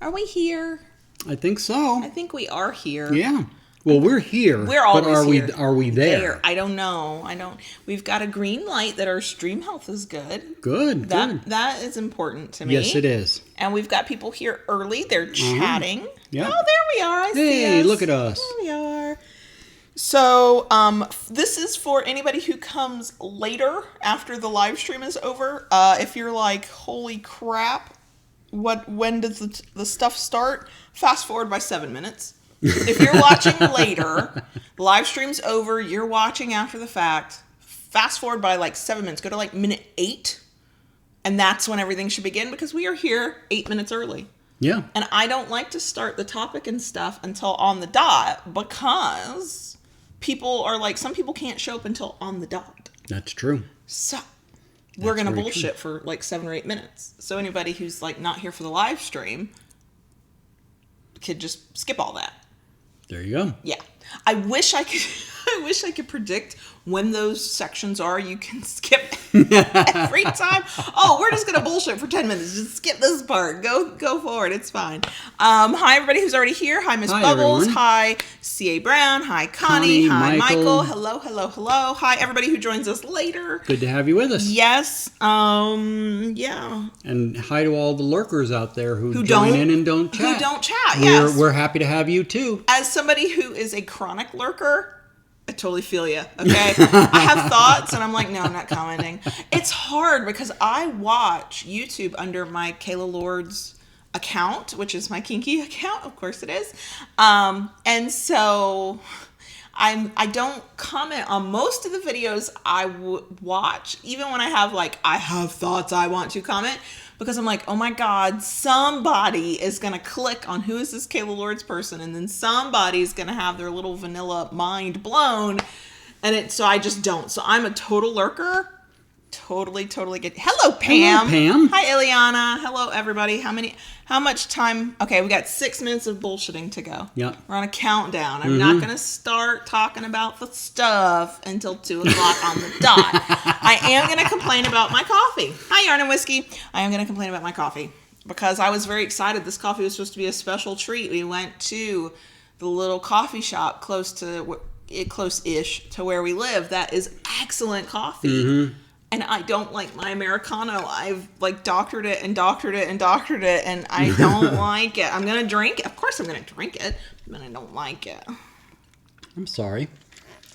Are we here? I think so. I think we are here. Yeah. Well, we're here. We're always but here. Are we there? I don't know. We've got a green light that our stream health is good. Good. That is important to me. Yes, it is. And we've got people here early. They're chatting. Yeah. Oh, there we are. I see us. Hey, look at us. There we are. So, this is for anybody who comes later after the live stream is over. If you're like, holy crap, when does the stuff start? Fast forward by 7 minutes. If you're watching later, the live stream's over, you're watching after the fact, fast forward by like 7 minutes, go to like minute 8, and that's when everything should begin because we are here 8 minutes early. Yeah. And I don't like to start the topic and stuff until on the dot because people are like, some people can't show up until on the dot. That's true. So we're going to bullshit for like 7 or 8 minutes. So anybody who's like not here for the live stream could just skip all that. There you go. Yeah. I wish I could predict when those sections are. You can skip every time. Oh, we're just gonna bullshit for 10 minutes. Just skip this part. Go forward. It's fine. Hi everybody who's already here. Hi Miss Bubbles. Everyone. Hi C.A. Brown. Hi Connie. Hi Michael. Hello. Hi everybody who joins us later. Good to have you with us. Yes. Yeah. And hi to all the lurkers out there who join in and don't chat. Who don't chat. Yes. We're happy to have you too. As somebody who is a chronic lurker, I totally feel you, okay? I have thoughts, and I'm like, no, I'm not commenting. It's hard because I watch YouTube under my Kayla Lord's account, which is my kinky account. Of course it is. And so I don't comment on most of the videos I watch, even when I have thoughts I want to comment, because I'm like, oh my God, somebody is going to click on who is this Kayla Lord's person, and then somebody's going to have their little vanilla mind blown, so I just don't. So I'm a total lurker. Totally get. Hello, Pam. Hello, Pam. Hi, Ileana. Hello, everybody. How much time? Okay, we got 6 minutes of bullshitting to go. Yeah. We're on a countdown. I'm not going to start talking about the stuff until 2 o'clock on the dot. I am going to complain about my coffee. Hi, Yarn and Whiskey. I am going to complain about my coffee because I was very excited. This coffee was supposed to be a special treat. We went to the little coffee shop close-ish to where we live. That is excellent coffee. Mm-hmm. And I don't like my Americano. I've doctored it, and I don't like it. I'm going to drink it. Of course I'm going to drink it, but I don't like it. I'm sorry.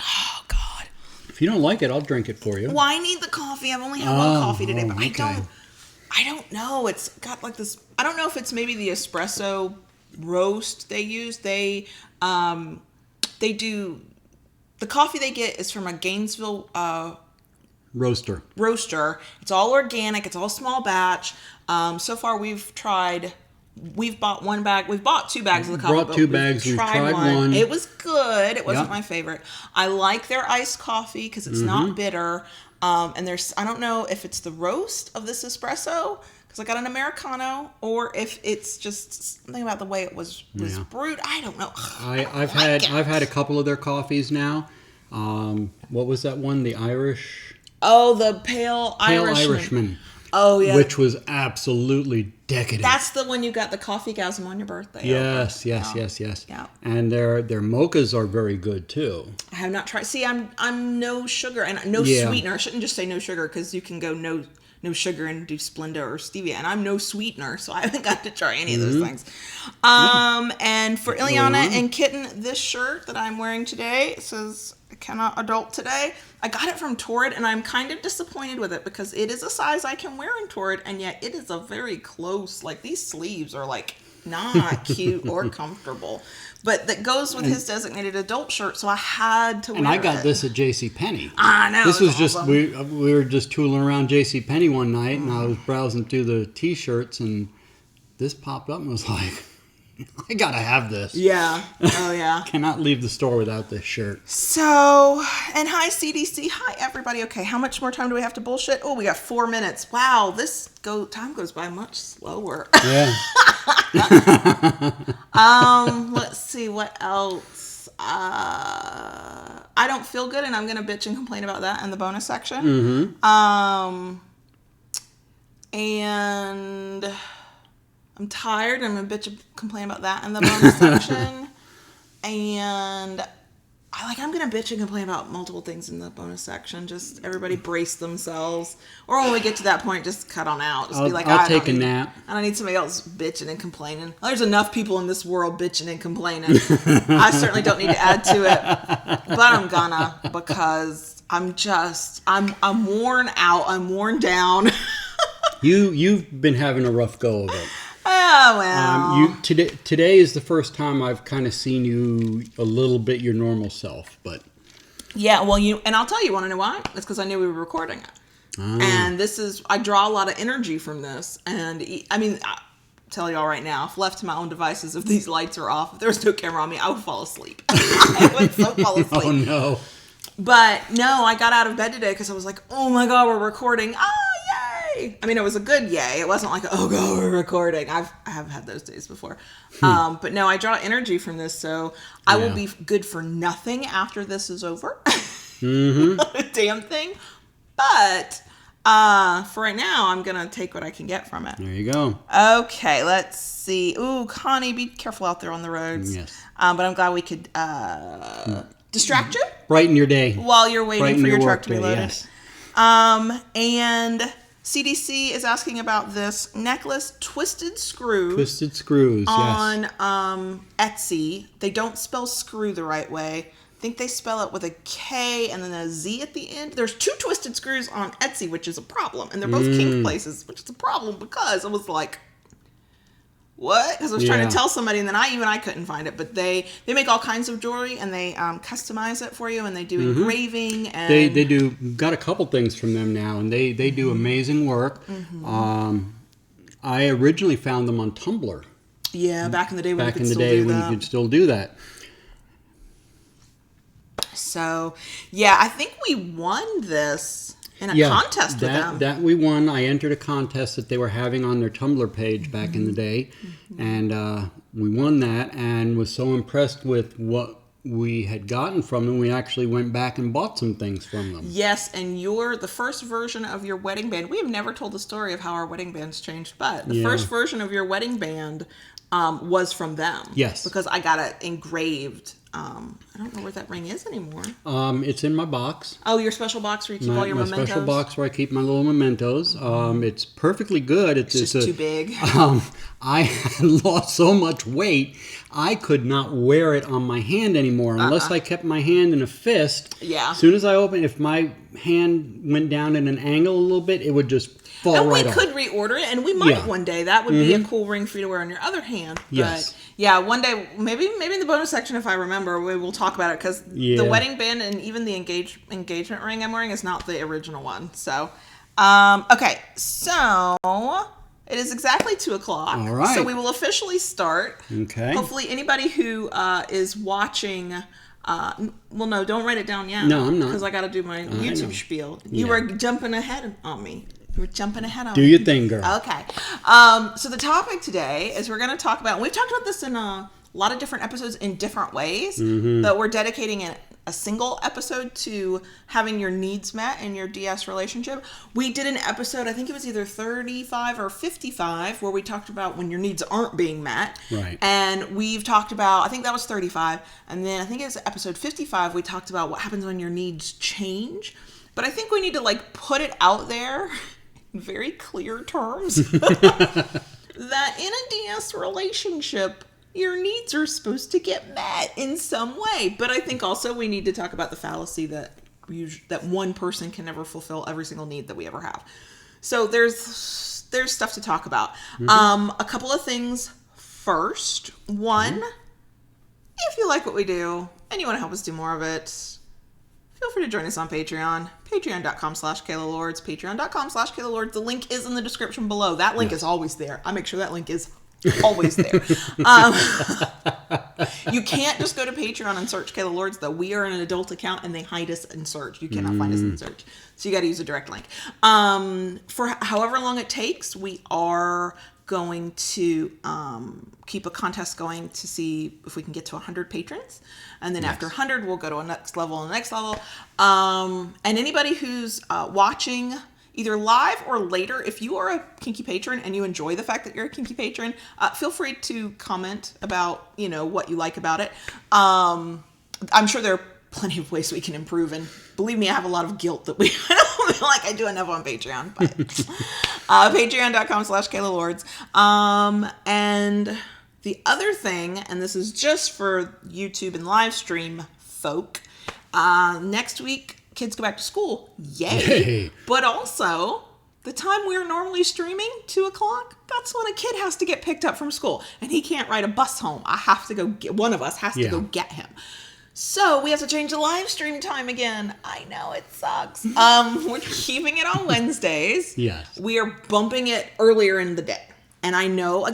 Oh, God. If you don't like it, I'll drink it for you. Well, I need the coffee. I've only had one coffee today, but okay. I don't know. It's got like this, I don't know if it's maybe the espresso roast they use. They do, the coffee they get is from a Gainesville, Roaster. It's all organic. It's all small batch. So far we've bought 1 bag. We've bought 2 bags of the coffee. Brought 2 bags. We've tried one. It was good. It wasn't my favorite. I like their iced coffee because it's not bitter. And I don't know if it's the roast of this espresso because I got an Americano, or if it's just something about the way it was brewed. I don't know. I've had a couple of their coffees now. What was that one? The Irish. Oh, the Pale Irishman. Oh, yeah. Which was absolutely decadent. That's the one you got the coffee gasm on your birthday. Yes. Yeah. And their mochas are very good too. I have not tried. See, I'm no sugar and no sweetener. I shouldn't just say no sugar because you can go no sugar and do Splenda or stevia, and I'm no sweetener, so I haven't got to try any of those things. And for Ileana and Kitten, this shirt that I'm wearing today, it says I cannot adult today. I got it from Torrid, and I'm kind of disappointed with it because it is a size I can wear in Torrid, and yet it is a very close, these sleeves are not cute or comfortable. But that goes with his designated adult shirt, so I had to wear it. And I got this at JCPenney. I know. This was just, we were just tooling around JCPenney one night, and I was browsing through the t-shirts, and this popped up and was like, I gotta have this. Yeah. Oh, yeah. Cannot leave the store without this shirt. So, and hi, CDC. Hi, everybody. Okay, how much more time do we have to bullshit? Oh, we got 4 minutes. Wow, time goes by much slower. Yeah. Let's see, what else? I don't feel good, and I'm going to bitch and complain about that in the bonus section. Mm-hmm. And I'm tired. I'm going to complain about that in the bonus section. And I'm going to bitch and complain about multiple things in the bonus section. Just everybody brace themselves. Or when we get to that point, just cut on out. Just be like, I'll take a nap. I don't need somebody else bitching and complaining. There's enough people in this world bitching and complaining. I certainly don't need to add to it. But I'm gonna, because I'm worn out. I'm worn down. You've been having a rough go of it. Oh, well. Today is the first time I've kind of seen you a little bit your normal self, but... Yeah, well, and I'll tell you, want to know why? It's because I knew we were recording it. And I draw a lot of energy from this. And, I mean, I'll tell y'all right now, if left to my own devices, if these lights are off, if there was no camera on me, I would fall asleep. I would so fall asleep. Oh, no. But, no, I got out of bed today because I was like, oh, my God, we're recording. Yay! I mean, it was a good yay. It wasn't like, oh, God, we're recording. I have had those days before. But, no, I draw energy from this, so I will be good for nothing after this is over. Mm-hmm. A damn thing. But... for right now, I'm going to take what I can get from it. There you go. Okay, let's see. Ooh, Connie, be careful out there on the roads. Yes. But I'm glad we could distract you. Brighten your day. While you're waiting for your truck to be loaded. Yes. And CDC is asking about this necklace, Twisted Screw. Twisted Screws, on, yes. Etsy. They don't spell screw the right way. I think they spell it with a K and then a Z at the end. There's 2 Twisted Screws on Etsy, which is a problem. And they're both kink places, which is a problem because I was like, what? Because I was trying to tell somebody, and then I couldn't find it. But they make all kinds of jewelry, and they customize it for you, and they do engraving. And they do, got a couple things from them now, and they do amazing work. I originally found them on Tumblr. Yeah, back in the day when you could still do that. So, yeah, I think we won this in a contest with them. That we won. I entered a contest that they were having on their Tumblr page back in the day. And we won that and was so impressed with what we had gotten from them, we actually went back and bought some things from them. Yes, and the first version of your wedding band, we have never told the story of how our wedding bands changed, but the first version of your wedding band was from them. Yes. Because I got it engraved. I don't know where that ring is anymore. It's in my box. Oh, your special box where you keep all your mementos? My special box where I keep my little mementos. It's perfectly good. It's just too big. I had lost so much weight, I could not wear it on my hand anymore unless I kept my hand in a fist. Yeah. As soon as I opened, if my hand went down at an angle a little bit, it would just fall right off. And we could reorder it, and we might one day. That would be a cool ring for you to wear on your other hand. But yes. Yeah, one day, maybe in the bonus section, if I remember, we will talk about it, because the wedding band and even the engagement ring I'm wearing is not the original one. So, okay, so it is exactly 2:00. All right. So we will officially start. Okay. Hopefully anybody who is watching... well, no, don't write it down yet. No, I'm not. Because I got to do my YouTube spiel. You were jumping ahead on me. We're jumping ahead on Do your thing, girl. Okay. So the topic today is we're going to talk about, and we've talked about this in a lot of different episodes in different ways, but we're dedicating a single episode to having your needs met in your DS relationship. We did an episode, I think it was either 35 or 55, where we talked about when your needs aren't being met. Right. And we've talked about, I think that was 35, and then I think it was episode 55, we talked about what happens when your needs change. But I think we need to put it out there in very clear terms that in a DS relationship, your needs are supposed to get met in some way. But I think also we need to talk about the fallacy that one person can never fulfill every single need that we ever have. So there's stuff to talk about. A couple of things first. One, if you like what we do and you want to help us do more of it, feel free to join us on Patreon. Patreon.com/Kayla Lords. Patreon.com/Kayla Lords. The link is in the description below. That link is always there. I make sure that link is always there. You can't just go to Patreon and search Kayla Lords, though. We are an adult account and they hide us in search. You cannot find us in search. So you got to use a direct link. For however long it takes, we are going to keep a contest going to see if we can get to 100 patrons. And then after 100, we'll go to a next level and the next level. And anybody who's watching, either live or later. If you are a Kinky patron and you enjoy the fact that you're a Kinky patron, feel free to comment about, what you like about it. I'm sure there are plenty of ways we can improve, and believe me, I have a lot of guilt that I don't feel like I do enough on Patreon, but patreon.com/Kayla Lords. And the other thing, and this is just for YouTube and live stream folk, next week kids go back to school. Yay. But also, the time we're normally streaming, 2:00, that's when a kid has to get picked up from school, and he can't ride a bus home. One of us has to go get him. So we have to change the live stream time again. I know, it sucks. We're keeping it on Wednesdays. Yes. We are bumping it earlier in the day. And I know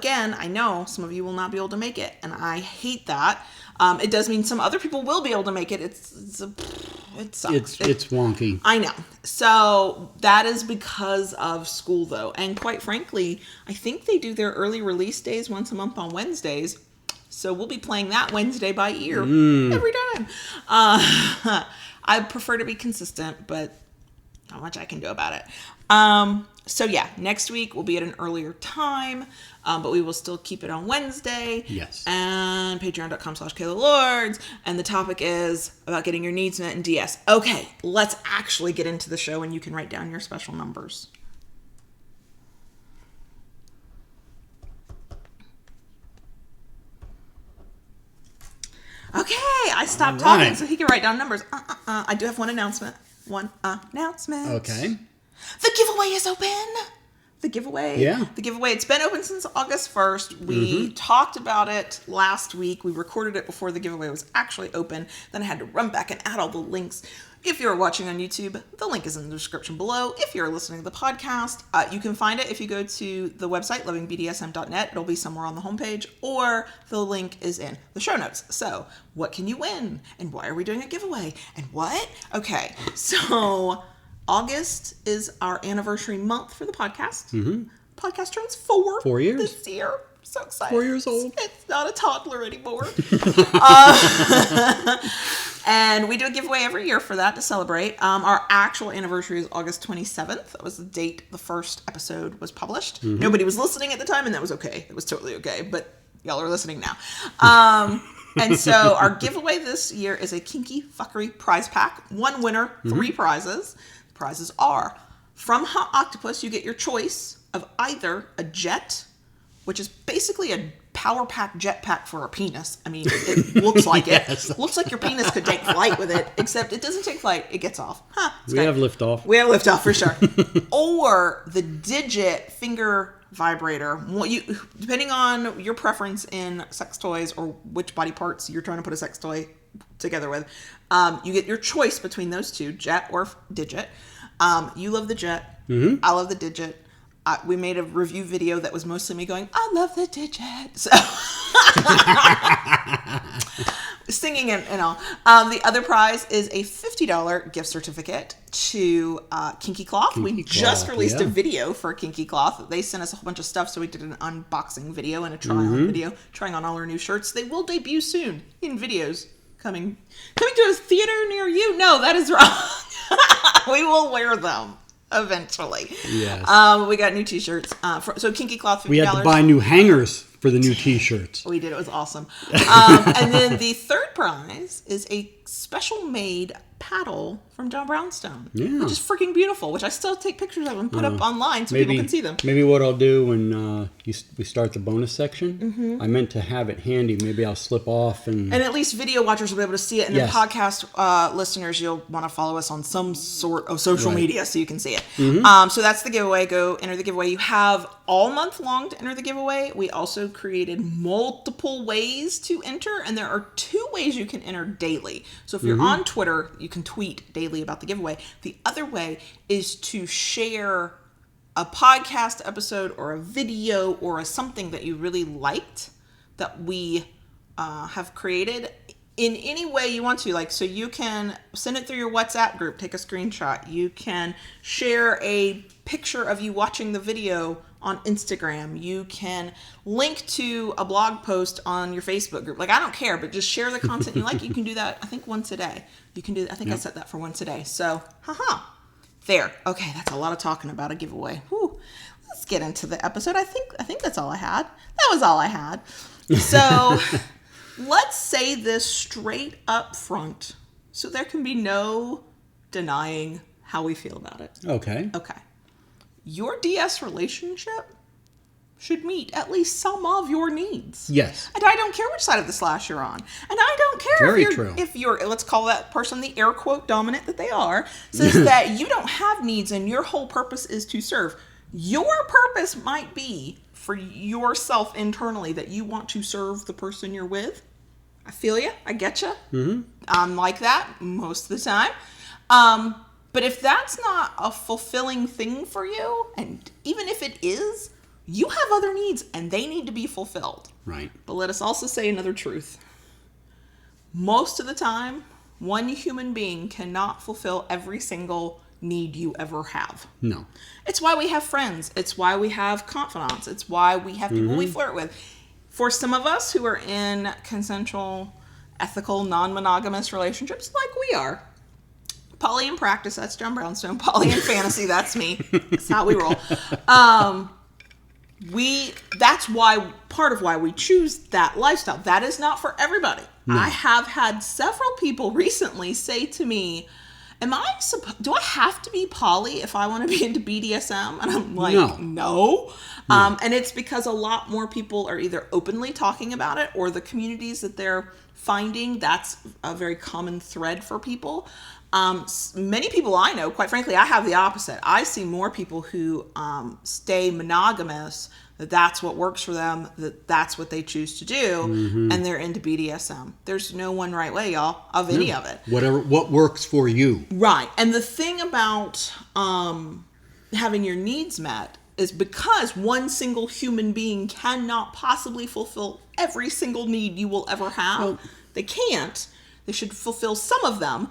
some of you will not be able to make it, and I hate that. It does mean some other people will be able to make it. It sucks. It's wonky. I know. So that is because of school, though. And quite frankly, I think they do their early release days once a month on Wednesdays. So we'll be playing that Wednesday by ear every time. I prefer to be consistent, but not much I can do about it. So yeah, next week we'll be at an earlier time, but we will still keep it on Wednesday. Yes. And patreon.com/Kayla Lords. And the topic is about getting your needs met in DS. Okay, let's actually get into the show, and you can write down your special numbers. Okay, I stopped talking so he can write down numbers. I do have one announcement. Okay. The giveaway is open. The giveaway. Yeah. The giveaway. It's been open since August 1st. We talked about it last week. We recorded it before the giveaway was actually open. Then I had to run back and add all the links. If you're watching on YouTube, the link is in the description below. If you're listening to the podcast, you can find it if you go to the website, lovingbdsm.net. It'll be somewhere on the homepage, or the link is in the show notes. So, what can you win? And why are we doing a giveaway? And what? Okay, so August is our anniversary month for the podcast. Podcast turns 4 years this year. So excited. 4 years old. It's not a toddler anymore. And we do a giveaway every year for that to celebrate. Our actual anniversary is August 27th. That was the date the first episode was published. Nobody was listening at the time, and that was okay. It was totally okay, but y'all are listening now. And so our giveaway this year is a Kinky Fuckery prize pack. 1 winner, 3 prizes. The prizes are, from Hot Octopus, you get your choice of either a jet, which is basically a power pack jetpack for a penis. I mean, it looks like it. Yes. Looks like your penis could take flight with it, except it doesn't take flight. It gets off. We have liftoff. We have liftoff for sure. Or the Digit finger vibrator. Depending on your preference in sex toys or which body parts you're trying to put a sex toy together with, you get your choice between those two, Jet or Digit. You love the Jet. I love the Digit. We made a review video that was mostly me going, I love the Digit. So singing and all. The other prize is a $50 gift certificate to Kinky Cloth. We just released a video for Kinky Cloth. They sent us a whole bunch of stuff, so we did an unboxing video and a try-on video, trying on all our new shirts. They will debut soon in videos coming to a theater near you. No, that is wrong. We will wear them eventually. Yes. We got new t-shirts. So Kinky Cloth, $50. We had to buy new hangers for the new t-shirts. We did. It was awesome. And then the third prize is a special made paddle from Brownstone. Yeah. Which is freaking beautiful, which I still take pictures of and put up online so people can see them. Maybe what I'll do when we start the bonus section, I meant to have it handy. Maybe I'll slip off and at least video watchers will be able to see it. And then podcast listeners, you'll want to follow us on some sort of social media so you can see it. So that's the giveaway. Go enter the giveaway. You have all month long to enter the giveaway. We also created multiple ways to enter, and there are 2 ways you can enter daily. So if you're on Twitter, you can tweet daily about the giveaway. The other way is to share a podcast episode or a video or something that you really liked that we have created in any way you want to. Like, so you can send it through your WhatsApp group, take a screenshot. You can share a picture of you watching the video on Instagram. You can link to a blog post on your Facebook group. Like, I don't care, but just share the content you like. You can do that, I think, once a day. You can do, I think I set that for once a day. So, There. Okay, that's a lot of talking about a giveaway. Whew. Let's get into the episode. I think that's all I had. That was all I had. So let's say this straight up front so there can be no denying how we feel about it. Okay. Okay. Your DS relationship should meet at least some of your needs. Yes. And I don't care which side of the slash you're on. And I don't care Very true. if you're, let's call that person the air quote dominant that they are, says that you don't have needs and your whole purpose is to serve. Your purpose might be for yourself internally that you want to serve the person you're with. I feel you. I get you. Mm-hmm. I'm like that most of the time. But if that's not a fulfilling thing for you, and even if it is, you have other needs and they need to be fulfilled. Right. But let us also say another truth. Most of the time, one human being cannot fulfill every single need you ever have. No. It's why we have friends. It's why we have confidants. It's why we have people we flirt with. For some of us who are in consensual, ethical, non-monogamous relationships like we are, poly in practice, that's John Brownstone. Poly in fantasy, that's me. That's how we roll. That's why, part of why we choose that lifestyle. That is not for everybody. No. I have had several people recently say to me, do I have to be poly if I want to be into BDSM? And I'm like, no. And it's because a lot more people are either openly talking about it, or the communities that they're finding, that's a very common thread for people. Many people I know, quite frankly, I have the opposite. I see more people who stay monogamous, that's what works for them, that's what they choose to do, and they're into BDSM. There's no one right way, y'all, of any of it. What works for you. Right. And the thing about having your needs met is because one single human being cannot possibly fulfill every single need you will ever have. Well, they can't. They should fulfill some of them.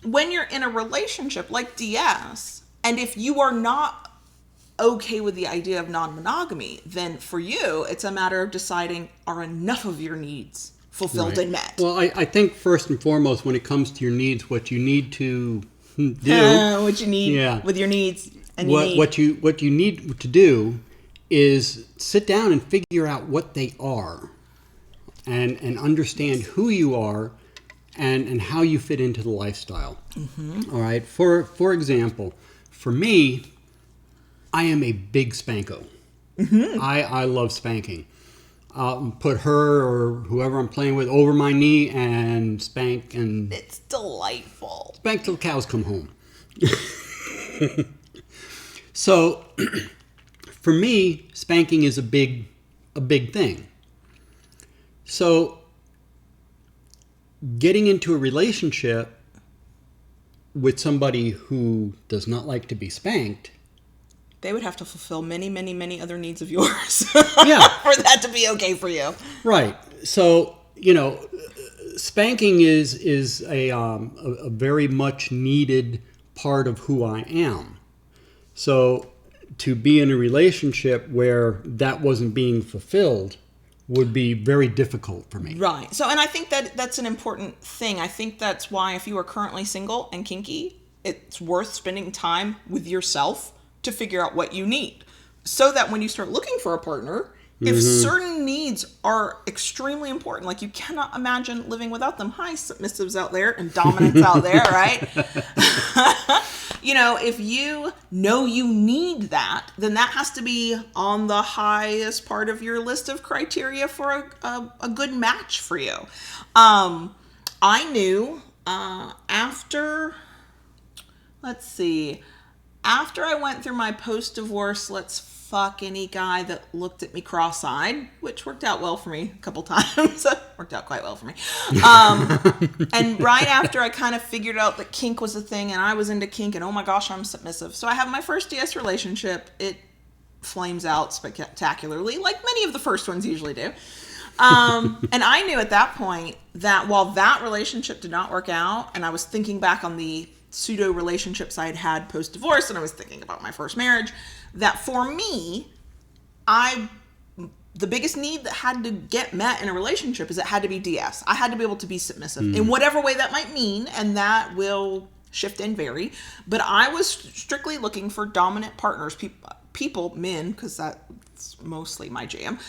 When you're in a relationship like DS, and if you are not okay with the idea of non-monogamy, then for you, it's a matter of deciding, are enough of your needs fulfilled and met? Well, I think first and foremost, when it comes to your needs, what you need to do... what you need with your needs. And what you need to do is sit down and figure out what they are and understand who you are and how you fit into the lifestyle. All right. For example, for me, I am a big spanko. I love spanking. I'll put her or whoever I'm playing with over my knee and spank, and it's delightful. Spank till cows come home. So, for me, spanking is a big thing. So, getting into a relationship with somebody who does not like to be spanked, they would have to fulfill many, many, many other needs of yours. Yeah. For that to be okay for you. Right. So, spanking is a very much needed part of who I am. So to be in a relationship where that wasn't being fulfilled would be very difficult for me. Right. So, and I think that's an important thing. I think that's why if you are currently single and kinky, it's worth spending time with yourself to figure out what you need. So that when you start looking for a partner, if certain needs are extremely important, like you cannot imagine living without them. Hi, submissives out there and dominants out there, right? If you know you need that, then that has to be on the highest part of your list of criteria for a good match for you. I knew after I went through my post-divorce, let's fuck any guy that looked at me cross-eyed, which worked out well for me a couple times. Worked out quite well for me. And right after I kind of figured out that kink was a thing and I was into kink and oh my gosh, I'm submissive. So I have my first DS relationship. It flames out spectacularly, like many of the first ones usually do. And I knew at that point that while that relationship did not work out, and I was thinking back on the pseudo relationships I had had post-divorce, and I was thinking about my first marriage, that for me, the biggest need that had to get met in a relationship is it had to be DS. I had to be able to be submissive in whatever way that might mean, and that will shift and vary. But I was strictly looking for dominant partners, people, men, because that's mostly my jam,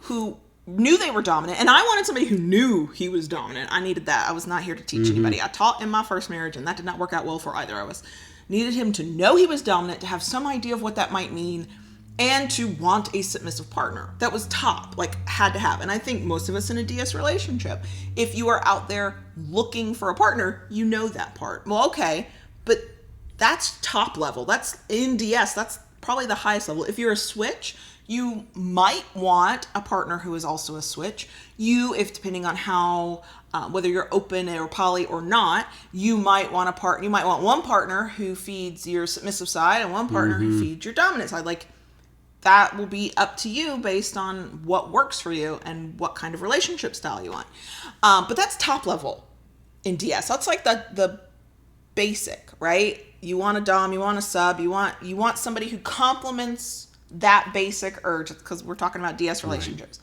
who knew they were dominant. And I wanted somebody who knew he was dominant. I needed that. I was not here to teach anybody. I taught in my first marriage, and that did not work out well for either of us. Needed him to know he was dominant, to have some idea of what that might mean, and to want a submissive partner. That was top, like had to have. And I think most of us in a DS relationship, if you are out there looking for a partner, you know that part. Well, okay, but that's top level. That's in DS. That's probably the highest level. If you're a switch, you might want a partner who is also a switch. If depending on how, whether you're open or poly or not, you might want one partner who feeds your submissive side and one partner who feeds your dominant side. Like, that will be up to you based on what works for you and what kind of relationship style you want. But that's top level in DS. That's like the basic, right? You want a dom, you want a sub, you want somebody who complements that basic urge, because we're talking about DS relationships.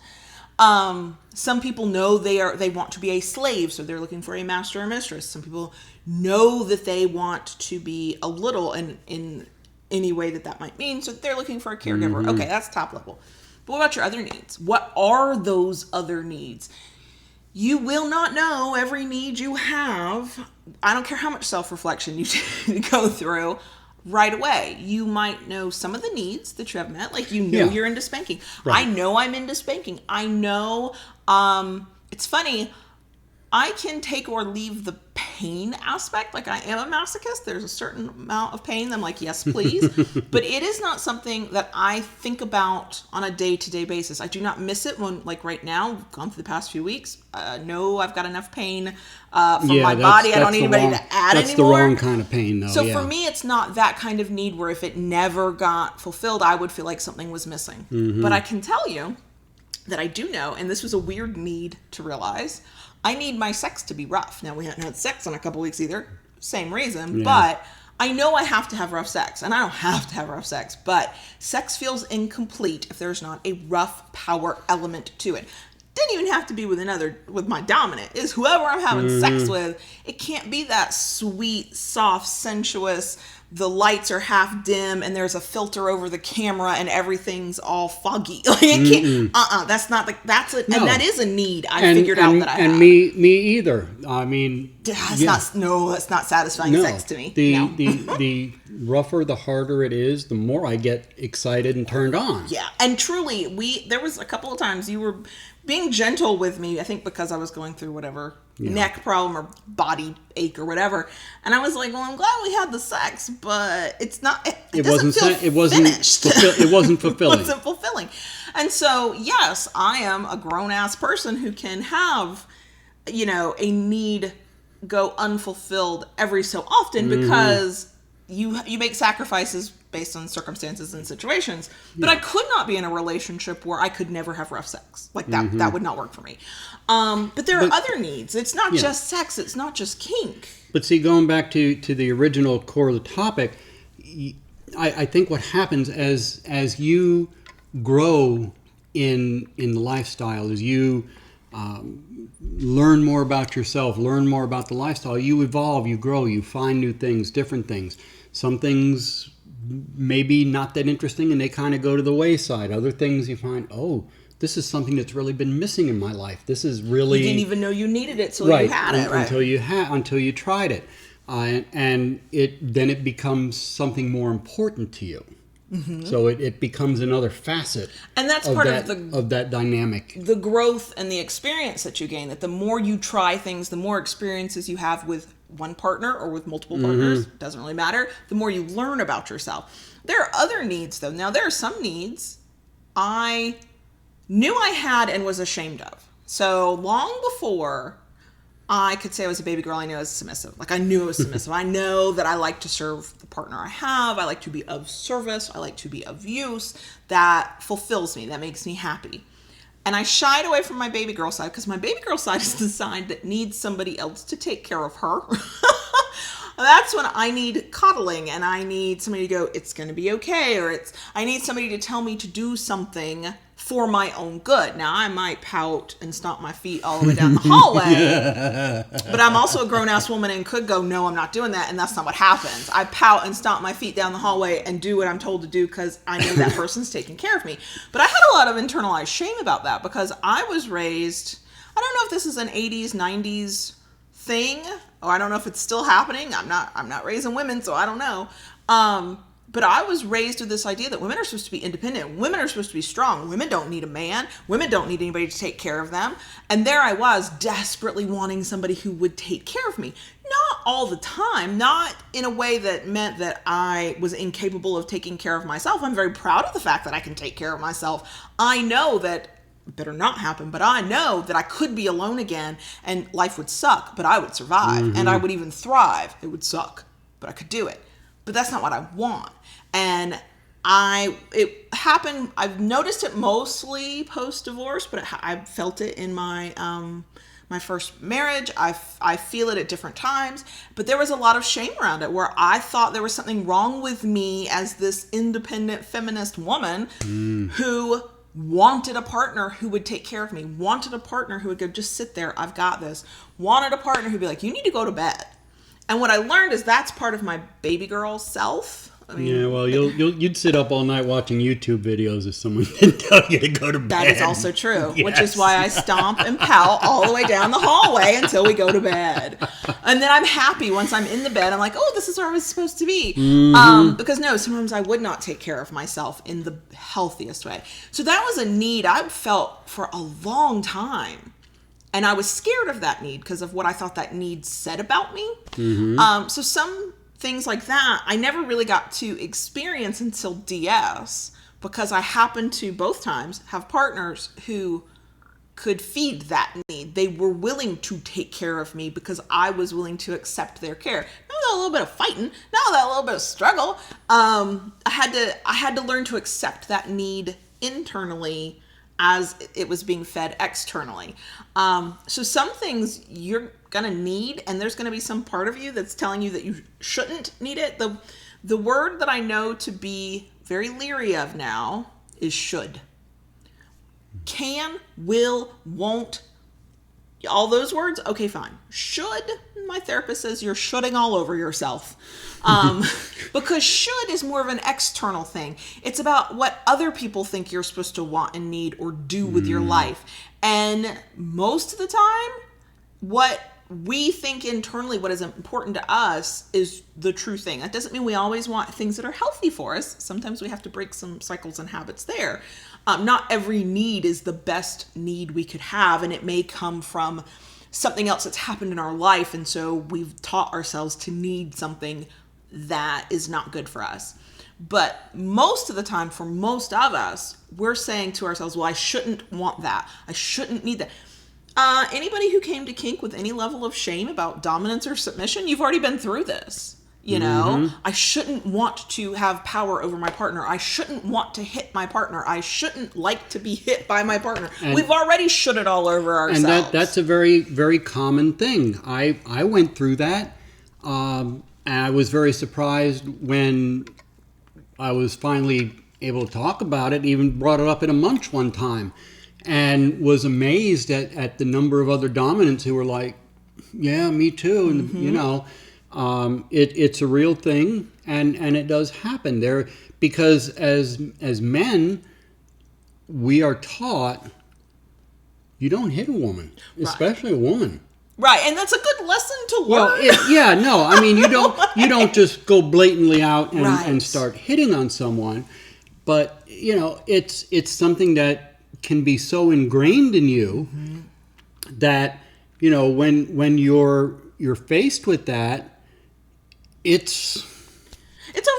Right. Some people know they want to be a slave, so they're looking for a master or mistress. Some people know that they want to be a little in any way that might mean, so they're looking for a caregiver. Okay, that's top level. But what about your other needs? What are those other needs? You will not know every need you have. I don't care how much self-reflection you go through right away. You might know some of the needs that you have met, like you're into spanking. Right. I know I'm into spanking. I know, it's funny, I can take or leave the pain aspect. Like, I am a masochist. There's a certain amount of pain that I'm like, yes, please. But it is not something that I think about on a day-to-day basis. I do not miss it when, like right now, gone through the past few weeks. No, I've got enough pain from my body. I don't need anybody to add anymore. That's the wrong kind of pain, though. So for me, it's not that kind of need where if it never got fulfilled, I would feel like something was missing. But I can tell you that I do know, and this was a weird need to realize, I need my sex to be rough. Now, we haven't had sex in a couple weeks either. Same reason. Yeah. But I know I have to have rough sex. And I don't have to have rough sex. But sex feels incomplete if there's not a rough power element to it. Didn't even have to be with my dominant. Is whoever I'm having sex with. It can't be that sweet, soft, sensuous, the lights are half dim and there's a filter over the camera and everything's all foggy. Like, it can't, that's not and that is a need I figured out that I have. And me either. I mean, that's not satisfying sex to me. The rougher, the harder it is, the more I get excited and turned on. Yeah. And truly, there was a couple of times you were being gentle with me, I think because I was going through whatever neck problem or body ache or whatever. And I was like, well, I'm glad we had the sex, but it's not, it wasn't finished. It wasn't fulfilling. It wasn't fulfilling. And so, yes, I am a grown-ass person who can have, a need go unfulfilled every so often because you make sacrifices based on circumstances and situations. But I could not be in a relationship where I could never have rough sex. Like that, that would not work for me. But there are other needs. It's not just sex. It's not just kink. But see, going back to the original core of the topic, I think what happens as you grow in the lifestyle, as you learn more about yourself, learn more about the lifestyle, you evolve, you grow, you find new things, different things. Some things maybe not that interesting and they kind of go to the wayside. Other things you find, this is something that's really been missing in my life. This is really... You didn't even know you needed it till you had it, right? Until you tried it. And then it becomes something more important to you. So it becomes another facet, and that's part of that dynamic. The growth and the experience that you gain. That the more you try things, the more experiences you have with one partner or with multiple partners, doesn't really matter. The more you learn about yourself. There are other needs, though. Now there are some needs I knew I had and was ashamed of. So long before I could say I was a baby girl, I knew I was submissive. Like, I knew I was submissive. I know that I like to serve the partner I have. I like to be of service. I like to be of use. That fulfills me. That makes me happy. And I shied away from my baby girl side because my baby girl side is the side that needs somebody else to take care of her. That's when I need coddling and I need somebody to go, it's going to be okay. Or I need somebody to tell me to do something for my own good. Now, I might pout and stomp my feet all the way down the hallway, but I'm also a grown-ass woman and could go, no, I'm not doing that, and that's not what happens. I pout and stomp my feet down the hallway and do what I'm told to do because I know that person's taking care of me. But I had a lot of internalized shame about that because I was raised, I don't know if this is an 80s, 90s thing, or I don't know if it's still happening. I'm not raising women, so I don't know. But I was raised with this idea that women are supposed to be independent. Women are supposed to be strong. Women don't need a man. Women don't need anybody to take care of them. And there I was, desperately wanting somebody who would take care of me. Not all the time. Not in a way that meant that I was incapable of taking care of myself. I'm very proud of the fact that I can take care of myself. I know that it better not happen, but I know that I could be alone again and life would suck, but I would survive. And I would even thrive. It would suck, but I could do it. But that's not what I want. And it happened, I've noticed it mostly post-divorce, but I felt it in my my first marriage. I feel it at different times, but there was a lot of shame around it where I thought there was something wrong with me as this independent feminist woman who wanted a partner who would take care of me, wanted a partner who would go, just sit there, I've got this, wanted a partner who'd be like, you need to go to bed. And what I learned is that's part of my baby girl self. I mean, yeah, well, you'd sit up all night watching YouTube videos if someone didn't tell you to go to bed. That is also true, Yes. which is why I stomp and pout all the way down the hallway until we go to bed. And then I'm happy once I'm in the bed. I'm like, oh, this is where I was supposed to be. Because no, sometimes I would not take care of myself in the healthiest way. So that was a need I felt for a long time. And I was scared of that need because of what I thought that need said about me. So some things like that, I never really got to experience until DS because I happened to both times have partners who could feed that need. They were willing to take care of me because I was willing to accept their care. Now that a little bit of fighting, now that a little bit of struggle, I had to learn to accept that need internally as it was being fed externally. So some things you're gonna need, and there's gonna be some part of you that's telling you that you shouldn't need it. The word that I know to be very leery of now is should. Can, will, won't, all those words, okay, fine. Should, my therapist says you're shoulding all over yourself. Because should is more of an external thing. It's about what other people think you're supposed to want and need or do with your life. And most of the time, what we think internally, what is important to us is the true thing. That doesn't mean we always want things that are healthy for us. Sometimes we have to break some cycles and habits there. Not every need is the best need we could have, and it may come from something else that's happened in our life, and so we've taught ourselves to need something that is not good for us. But most of the time, for most of us, we're saying to ourselves, well, I shouldn't want that. I shouldn't need that. Anybody who came to kink with any level of shame about dominance or submission, you've already been through this. You know, I shouldn't want to have power over my partner. I shouldn't want to hit my partner. I shouldn't like to be hit by my partner. And we've already should it all over ourselves. And that's a very, very common thing. I went through that. And I was very surprised when I was finally able to talk about it, even brought it up at a munch one time, and was amazed at the number of other dominants who were like, yeah, me too. And, you know, it's a real thing, and it does happen there because as men, we are taught you don't hit a woman, especially a woman. Right, and that's a good lesson to learn. Well, I mean, you don't just go blatantly out and start hitting on someone, but you know, it's something that can be so ingrained in you that you know when you're faced with that, it's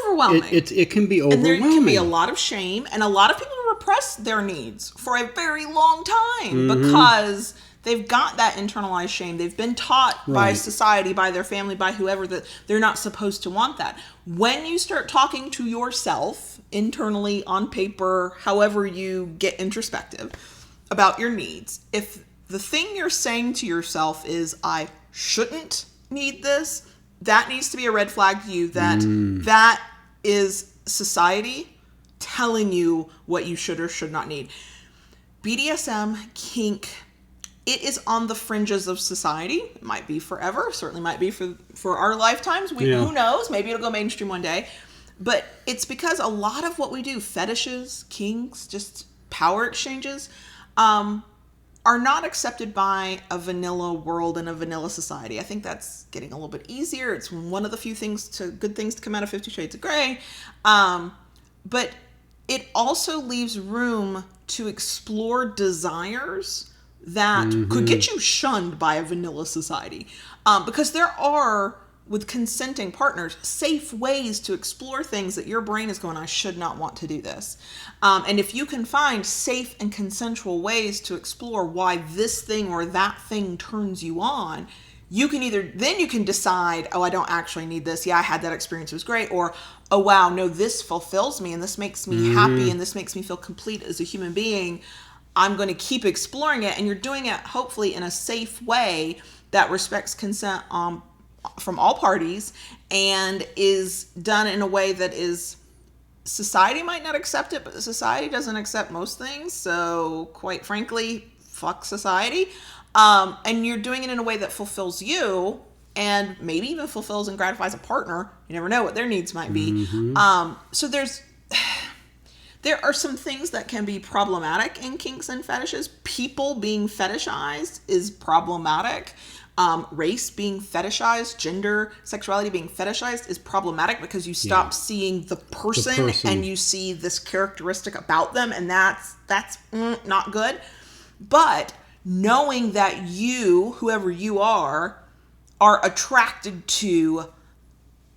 overwhelming. It can be overwhelming. And there can be a lot of shame, and a lot of people repress their needs for a very long time because they've got that internalized shame. They've been taught by society, by their family, by whoever, that they're not supposed to want that. When you start talking to yourself internally, on paper, however you get introspective about your needs, if the thing you're saying to yourself is, I shouldn't need this, that needs to be a red flag to you that that is society telling you what you should or should not need. BDSM, kink, it is on the fringes of society. It might be forever. Certainly might be for our lifetimes. Who knows? Maybe it'll go mainstream one day. But it's because a lot of what we do, fetishes, kinks, just power exchanges, are not accepted by a vanilla world and a vanilla society. I think that's getting a little bit easier. It's one of the few good things to come out of 50 Shades of Grey. But it also leaves room to explore desires that could get you shunned by a vanilla society. Because there are, with consenting partners, safe ways to explore things that your brain is going, I should not want to do this. And if you can find safe and consensual ways to explore why this thing or that thing turns you on, you can decide, oh, I don't actually need this. Yeah, I had that experience. It was great. Or, oh, wow, no, this fulfills me and this makes me happy and this makes me feel complete as a human being. I'm going to keep exploring it. And you're doing it, hopefully, in a safe way that respects consent from all parties and is done in a way that is, society might not accept it, but society doesn't accept most things. So quite frankly, fuck society. And you're doing it in a way that fulfills you and maybe even fulfills and gratifies a partner. You never know what their needs might be. So there are some things that can be problematic in kinks and fetishes. People being fetishized is problematic. Race being fetishized, gender, sexuality being fetishized is problematic because you stop seeing the person and you see this characteristic about them, and that's not good. But knowing that you, whoever you are attracted to,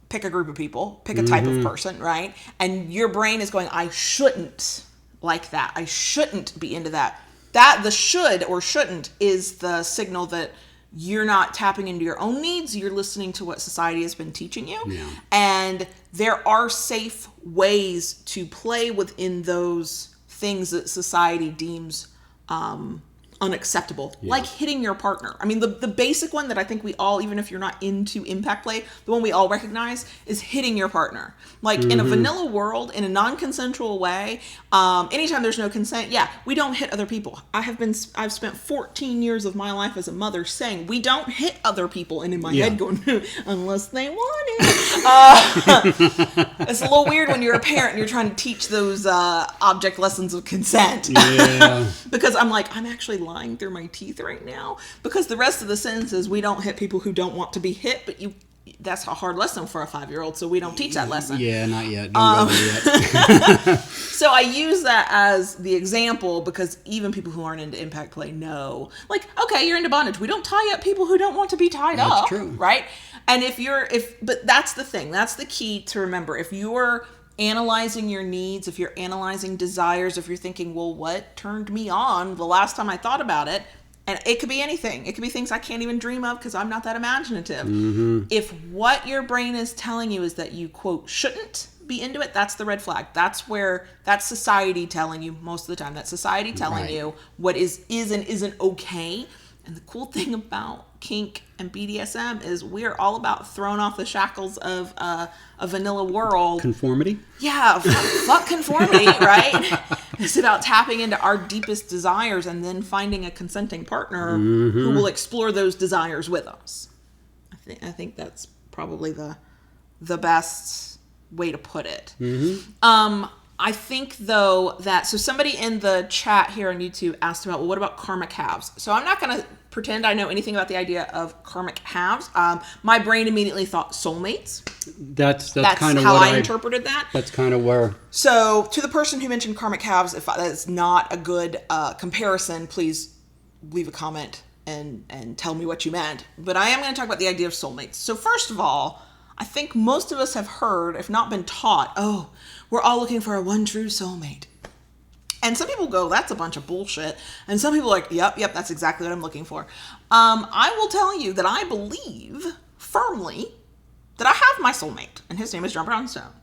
pick a group of people, pick a type of person, right? And your brain is going, I shouldn't like that. I shouldn't be into that. The should or shouldn't is the signal that you're not tapping into your own needs. You're listening to what society has been teaching you. Yeah. And there are safe ways to play within those things that society deems unacceptable, like hitting your partner. I mean, the basic one that I think we all, even if you're not into impact play, the one we all recognize is hitting your partner. Like in a vanilla world, in a non-consensual way, anytime there's no consent, we don't hit other people. I've spent 14 years of my life as a mother saying we don't hit other people, and in my head going, unless they want it. It's a little weird when you're a parent and you're trying to teach those object lessons of consent. Because I'm like, I'm actually lying through my teeth right now, because the rest of the sentence is we don't hit people who don't want to be hit, but that's a hard lesson for a 5-year-old, so we don't teach that lesson. Not yet. Don't go there yet. So I use that as the example because even people who aren't into impact play know, like, okay, you're into bondage. We don't tie up people who don't want to be tied up. That's true. Right? And but that's the thing. That's the key to remember. If you're analyzing your needs, if you're analyzing desires, if you're thinking, well, what turned me on the last time I thought about it? And it could be anything. It could be things I can't even dream of because I'm not that imaginative. If what your brain is telling you is that you, quote, shouldn't be into it, that's the red flag. That's society telling you most of the time. That's society telling you what is and isn't okay. And the cool thing about kink and BDSM is we're all about throwing off the shackles of a vanilla world. Conformity? Yeah, fuck conformity, right? It's about tapping into our deepest desires and then finding a consenting partner who will explore those desires with us. I think that's probably the best way to put it. I think, though, so somebody in the chat here on YouTube asked about, well, what about karmic halves? So I'm not going to pretend I know anything about the idea of karmic halves. My brain immediately thought soulmates. That's kind of how what I interpreted that. That's kind of where. So to the person who mentioned karmic halves, if that is not a good comparison, please leave a comment and tell me what you meant. But I am going to talk about the idea of soulmates. So first of all, I think most of us have heard, if not been taught, we're all looking for a one true soulmate. And some people go, that's a bunch of bullshit. And some people are like, yep, that's exactly what I'm looking for. I will tell you that I believe firmly that I have my soulmate, and his name is John Brownstone.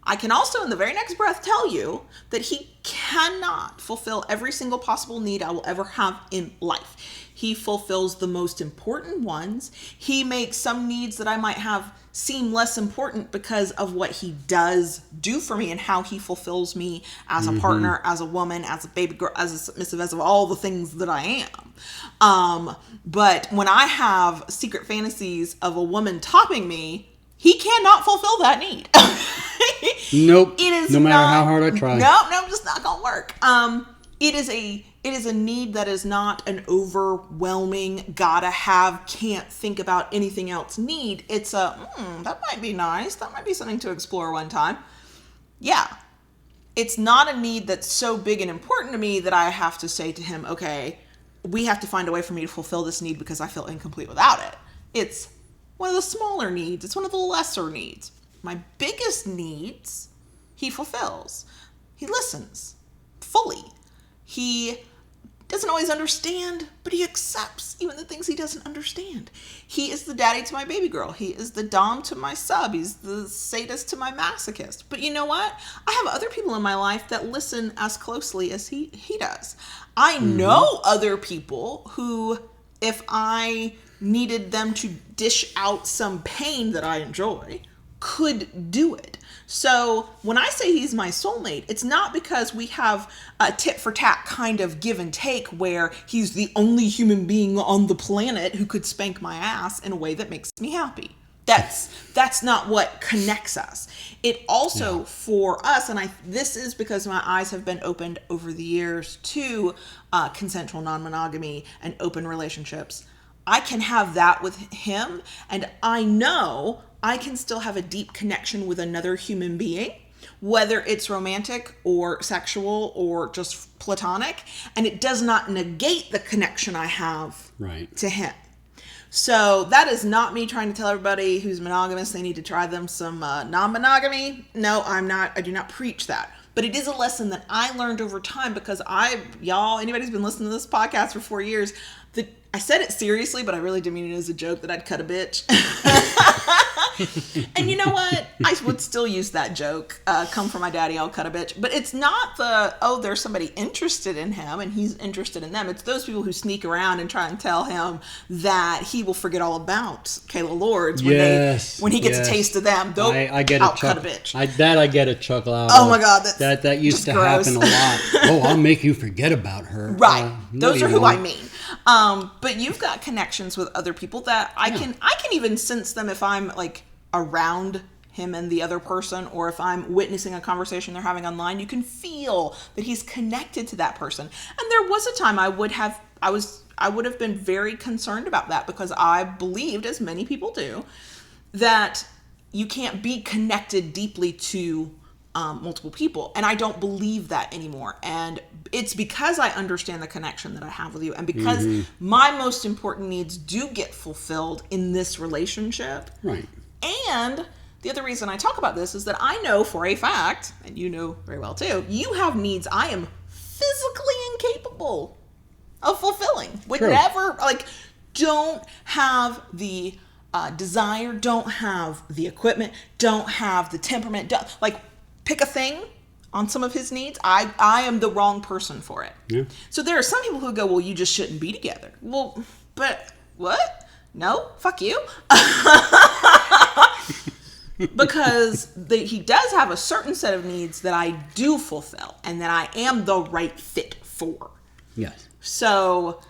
I can also in the very next breath tell you that he cannot fulfill every single possible need I will ever have in life. He fulfills the most important ones. He makes some needs that I might have seem less important because of what he does do for me and how he fulfills me as a partner, as a woman, as a baby girl, as a submissive, as of all the things that I am. But when I have secret fantasies of a woman topping me, he cannot fulfill that need. Nope. It is no matter not, how hard I try. No, just not gonna work. It is a need that is not an overwhelming, gotta have, can't think about anything else need. It's a, that might be nice. That might be something to explore one time. Yeah. It's not a need that's so big and important to me that I have to say to him, okay, we have to find a way for me to fulfill this need because I feel incomplete without it. It's one of the smaller needs. It's one of the lesser needs. My biggest needs, he fulfills. He listens fully. He doesn't always understand, but he accepts even the things he doesn't understand. He is the daddy to my baby girl. He is the dom to my sub. He's the sadist to my masochist. But you know what? I have other people in my life that listen as closely as he does. I know other people who, if I needed them to dish out some pain that I enjoy, could do it. So when I say he's my soulmate, it's not because we have a tit for tat kind of give and take where he's the only human being on the planet who could spank my ass in a way that makes me happy. That's not what connects us. It also for us, and this is because my eyes have been opened over the years to consensual non-monogamy and open relationships. I can have that with him, and I know I can still have a deep connection with another human being, whether it's romantic or sexual or just platonic, and it does not negate the connection I have to him. So that is not me trying to tell everybody who's monogamous they need to try them some non-monogamy. No, I'm not. I do not preach that. But it is a lesson that I learned over time because anybody's been listening to this podcast for 4 years, I said it seriously, but I really didn't mean it as a joke that I'd cut a bitch. And you know what? I would still use that joke. Come from my daddy, I'll cut a bitch. But it's not there's somebody interested in him and he's interested in them. It's those people who sneak around and try and tell him that he will forget all about Kayla Lords when he gets a taste of them. I get I'll a cut chuckle. a bitch. I get a chuckle out of. Oh my God. That used to happen a lot. Oh, I'll make you forget about her. Right. No, those are who I mean. But you've got connections with other people that I can even sense them if I'm like around him and the other person, or if I'm witnessing a conversation they're having online, you can feel that he's connected to that person. And there was a time I would have been very concerned about that because I believed, as many people do, that you can't be connected deeply to multiple people. And I don't believe that anymore. And it's because I understand the connection that I have with you. And because my most important needs do get fulfilled in this relationship. Right. And the other reason I talk about this is that I know for a fact, and you know very well too, you have needs I am physically incapable of fulfilling. Would never, don't have the desire, don't have the equipment, don't have the temperament, pick a thing on some of his needs. I am the wrong person for it. Yeah. So there are some people who go, well, you just shouldn't be together. Well, but what? No, fuck you. Because he does have a certain set of needs that I do fulfill and that I am the right fit for. Yes. So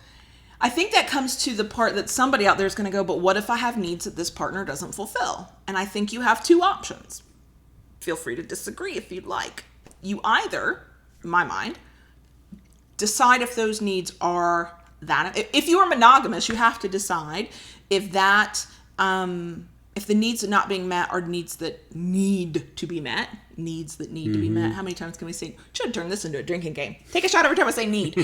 I think that comes to the part that somebody out there is going to go, but what if I have needs that this partner doesn't fulfill? And I think you have two options. Feel free to disagree if you'd like. You either, in my mind, decide if those needs are that. If you are monogamous, you have to decide if that, if the needs that are not being met are needs that need to be met. Needs that need to be met. How many times can we say, should turn this into a drinking game? Take a shot every time I say need.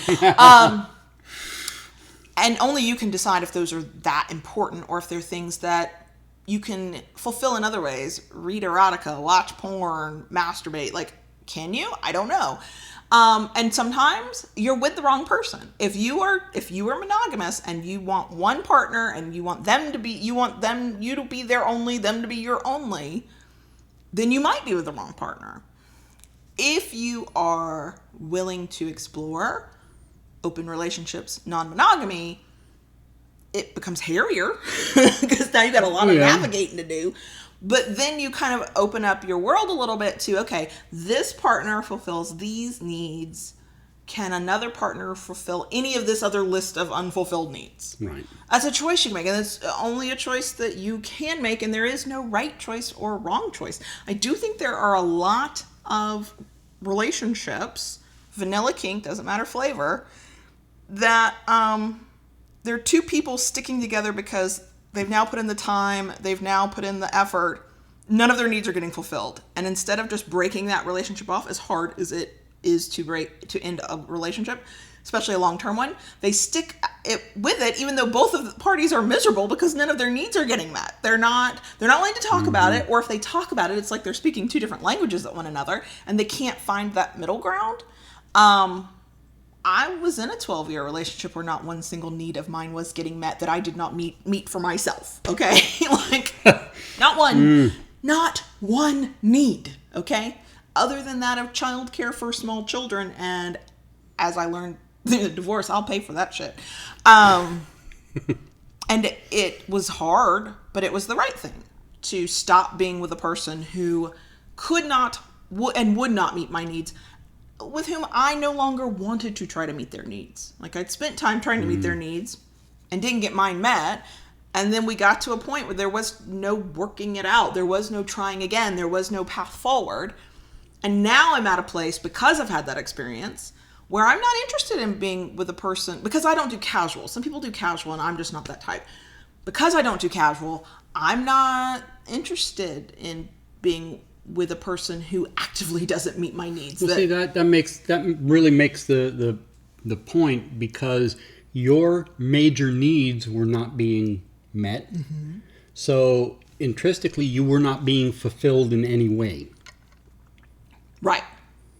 And only you can decide if those are that important or if they're things that you can fulfill in other ways. Read erotica, watch porn, masturbate. Can you? I don't know. And sometimes you're with the wrong person. If you are monogamous and you want one partner and you want you to be their only, them to be your only, then you might be with the wrong partner. If you are willing to explore open relationships, non-monogamy, it becomes hairier because now you've got a lot of navigating to do. But then you kind of open up your world a little bit to, okay, this partner fulfills these needs. Can another partner fulfill any of this other list of unfulfilled needs? Right. That's a choice you can make, and it's only a choice that you can make, and there is no right choice or wrong choice. I do think there are a lot of relationships, vanilla kink, doesn't matter flavor, that there are two people sticking together because they've now put in the time, they've now put in the effort, none of their needs are getting fulfilled. And instead of just breaking that relationship off, as hard as it is to end a relationship, especially a long-term one, they stick with it even though both of the parties are miserable because none of their needs are getting met. They're not willing to talk about it, or if they talk about it, it's like they're speaking two different languages at one another and they can't find that middle ground. I was in a 12-year relationship where not one single need of mine was getting met that I did not meet for myself. Okay. Like not one need. Okay. Other than that of childcare for small children. And as I learned through the divorce, I'll pay for that shit. And it was hard, but it was the right thing to stop being with a person who could not and would not meet my needs, with whom I no longer wanted to try to meet their needs. Like I'd spent time trying to meet their needs and didn't get mine met. And then we got to a point where there was no working it out. There was no trying again. There was no path forward. And now I'm at a place, because I've had that experience, where I'm not interested in being with a person, because I don't do casual. Some people do casual and I'm just not that type. Because I don't do casual, I'm not interested in being with a person who actively doesn't meet my needs. Well, see, that really makes the point, because your major needs were not being met. Mm-hmm. So intrinsically, you were not being fulfilled in any way. Right.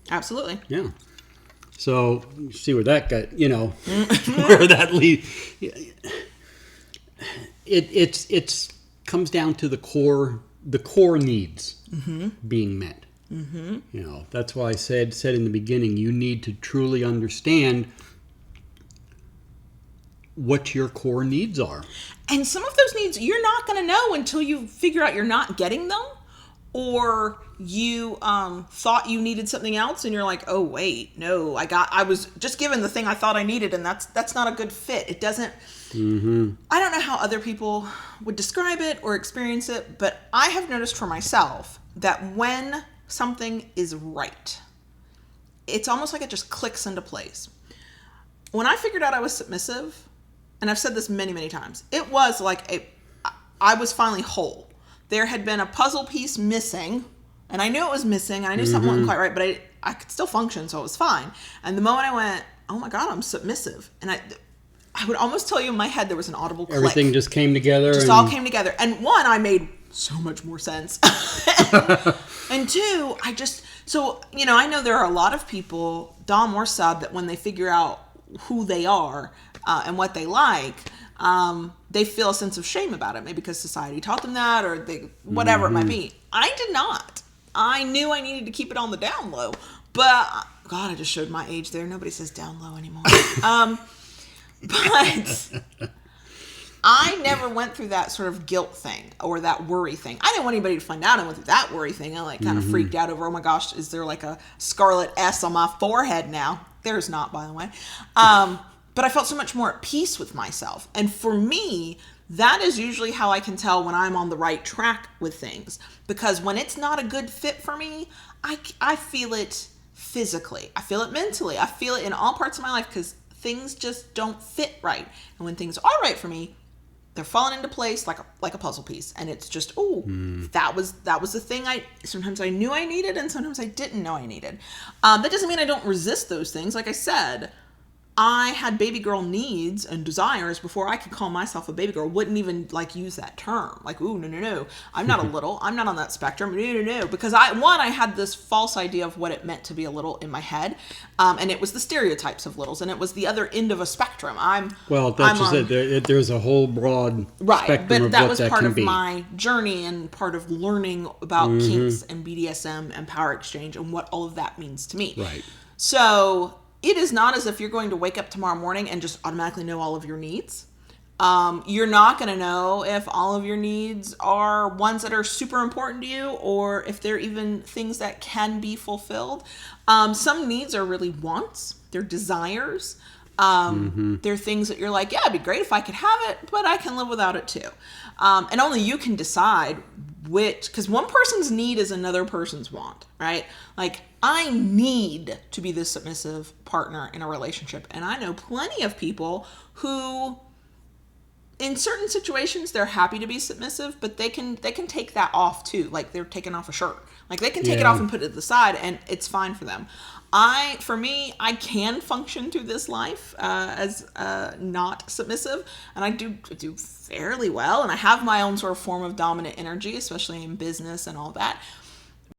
Absolutely. Yeah. So you see where that got, where that leads. It's comes down to the core needs being met. Mm-hmm. That's why I said in the beginning, you need to truly understand what your core needs are. And some of those needs you're not going to know until you figure out you're not getting them, or you thought you needed something else and you're like, oh wait, no, I was just given the thing I thought I needed, and that's not a good fit. It doesn't. Mm-hmm. I don't know how other people would describe it or experience it, but I have noticed for myself that when something is right, it's almost like it just clicks into place. When I figured out I was submissive, and I've said this many, many times, it was like I was finally whole. There had been a puzzle piece missing, and I knew it was missing, and I knew something wasn't quite right, but I could still function, so it was fine. And the moment I went, oh my God, I'm submissive, and I would almost tell you in my head there was an audible click. Everything just came together. All came together. And one, I made so much more sense. And two, I know there are a lot of people, dom or sub, that when they figure out who they are and what they like, they feel a sense of shame about it. Maybe because society taught them that, or whatever it might be. I did not. I knew I needed to keep it on the down low. But, God, I just showed my age there. Nobody says down low anymore. But I never went through that sort of guilt thing or that worry thing. I didn't want anybody to find out I went through that worry thing. I kind of freaked out over, oh my gosh, is there like a scarlet S on my forehead now? There's not, by the way. But I felt so much more at peace with myself. And for me, that is usually how I can tell when I'm on the right track with things. Because when it's not a good fit for me, I feel it physically. I feel it mentally. I feel it in all parts of my life, because things just don't fit right. And when things are right for me, they're falling into place like a puzzle piece. And it's just, that was the thing sometimes I knew I needed, and sometimes I didn't know I needed. That doesn't mean I don't resist those things. Like I said, I had baby girl needs and desires before I could call myself a baby girl. Wouldn't even like use that term. Like, ooh, no. I'm not a little. I'm not on that spectrum. No. Because I had this false idea of what it meant to be a little in my head. And it was the stereotypes of littles. And it was the other end of a spectrum. There's a whole broad spectrum but of that what was that part can of be. my journey and part of learning about kinks and BDSM and power exchange and what all of that means to me. Right. So it is not as if you're going to wake up tomorrow morning and just automatically know all of your needs. You're not going to know if all of your needs are ones that are super important to you or if they're even things that can be fulfilled. Some needs are really wants. They're desires. They're things that you're like, yeah, it'd be great if I could have it, but I can live without it too. And only you can decide which, because one person's need is another person's want, right? Like, I need to be the submissive partner in a relationship. And I know plenty of people who, in certain situations, they're happy to be submissive, but they can take that off too. Like, they're taking off a shirt. Like, they can take it off and put it to the side, and it's fine for them. For me, I can function through this life as not submissive, and I do fairly well, and I have my own sort of form of dominant energy, especially in business and all that.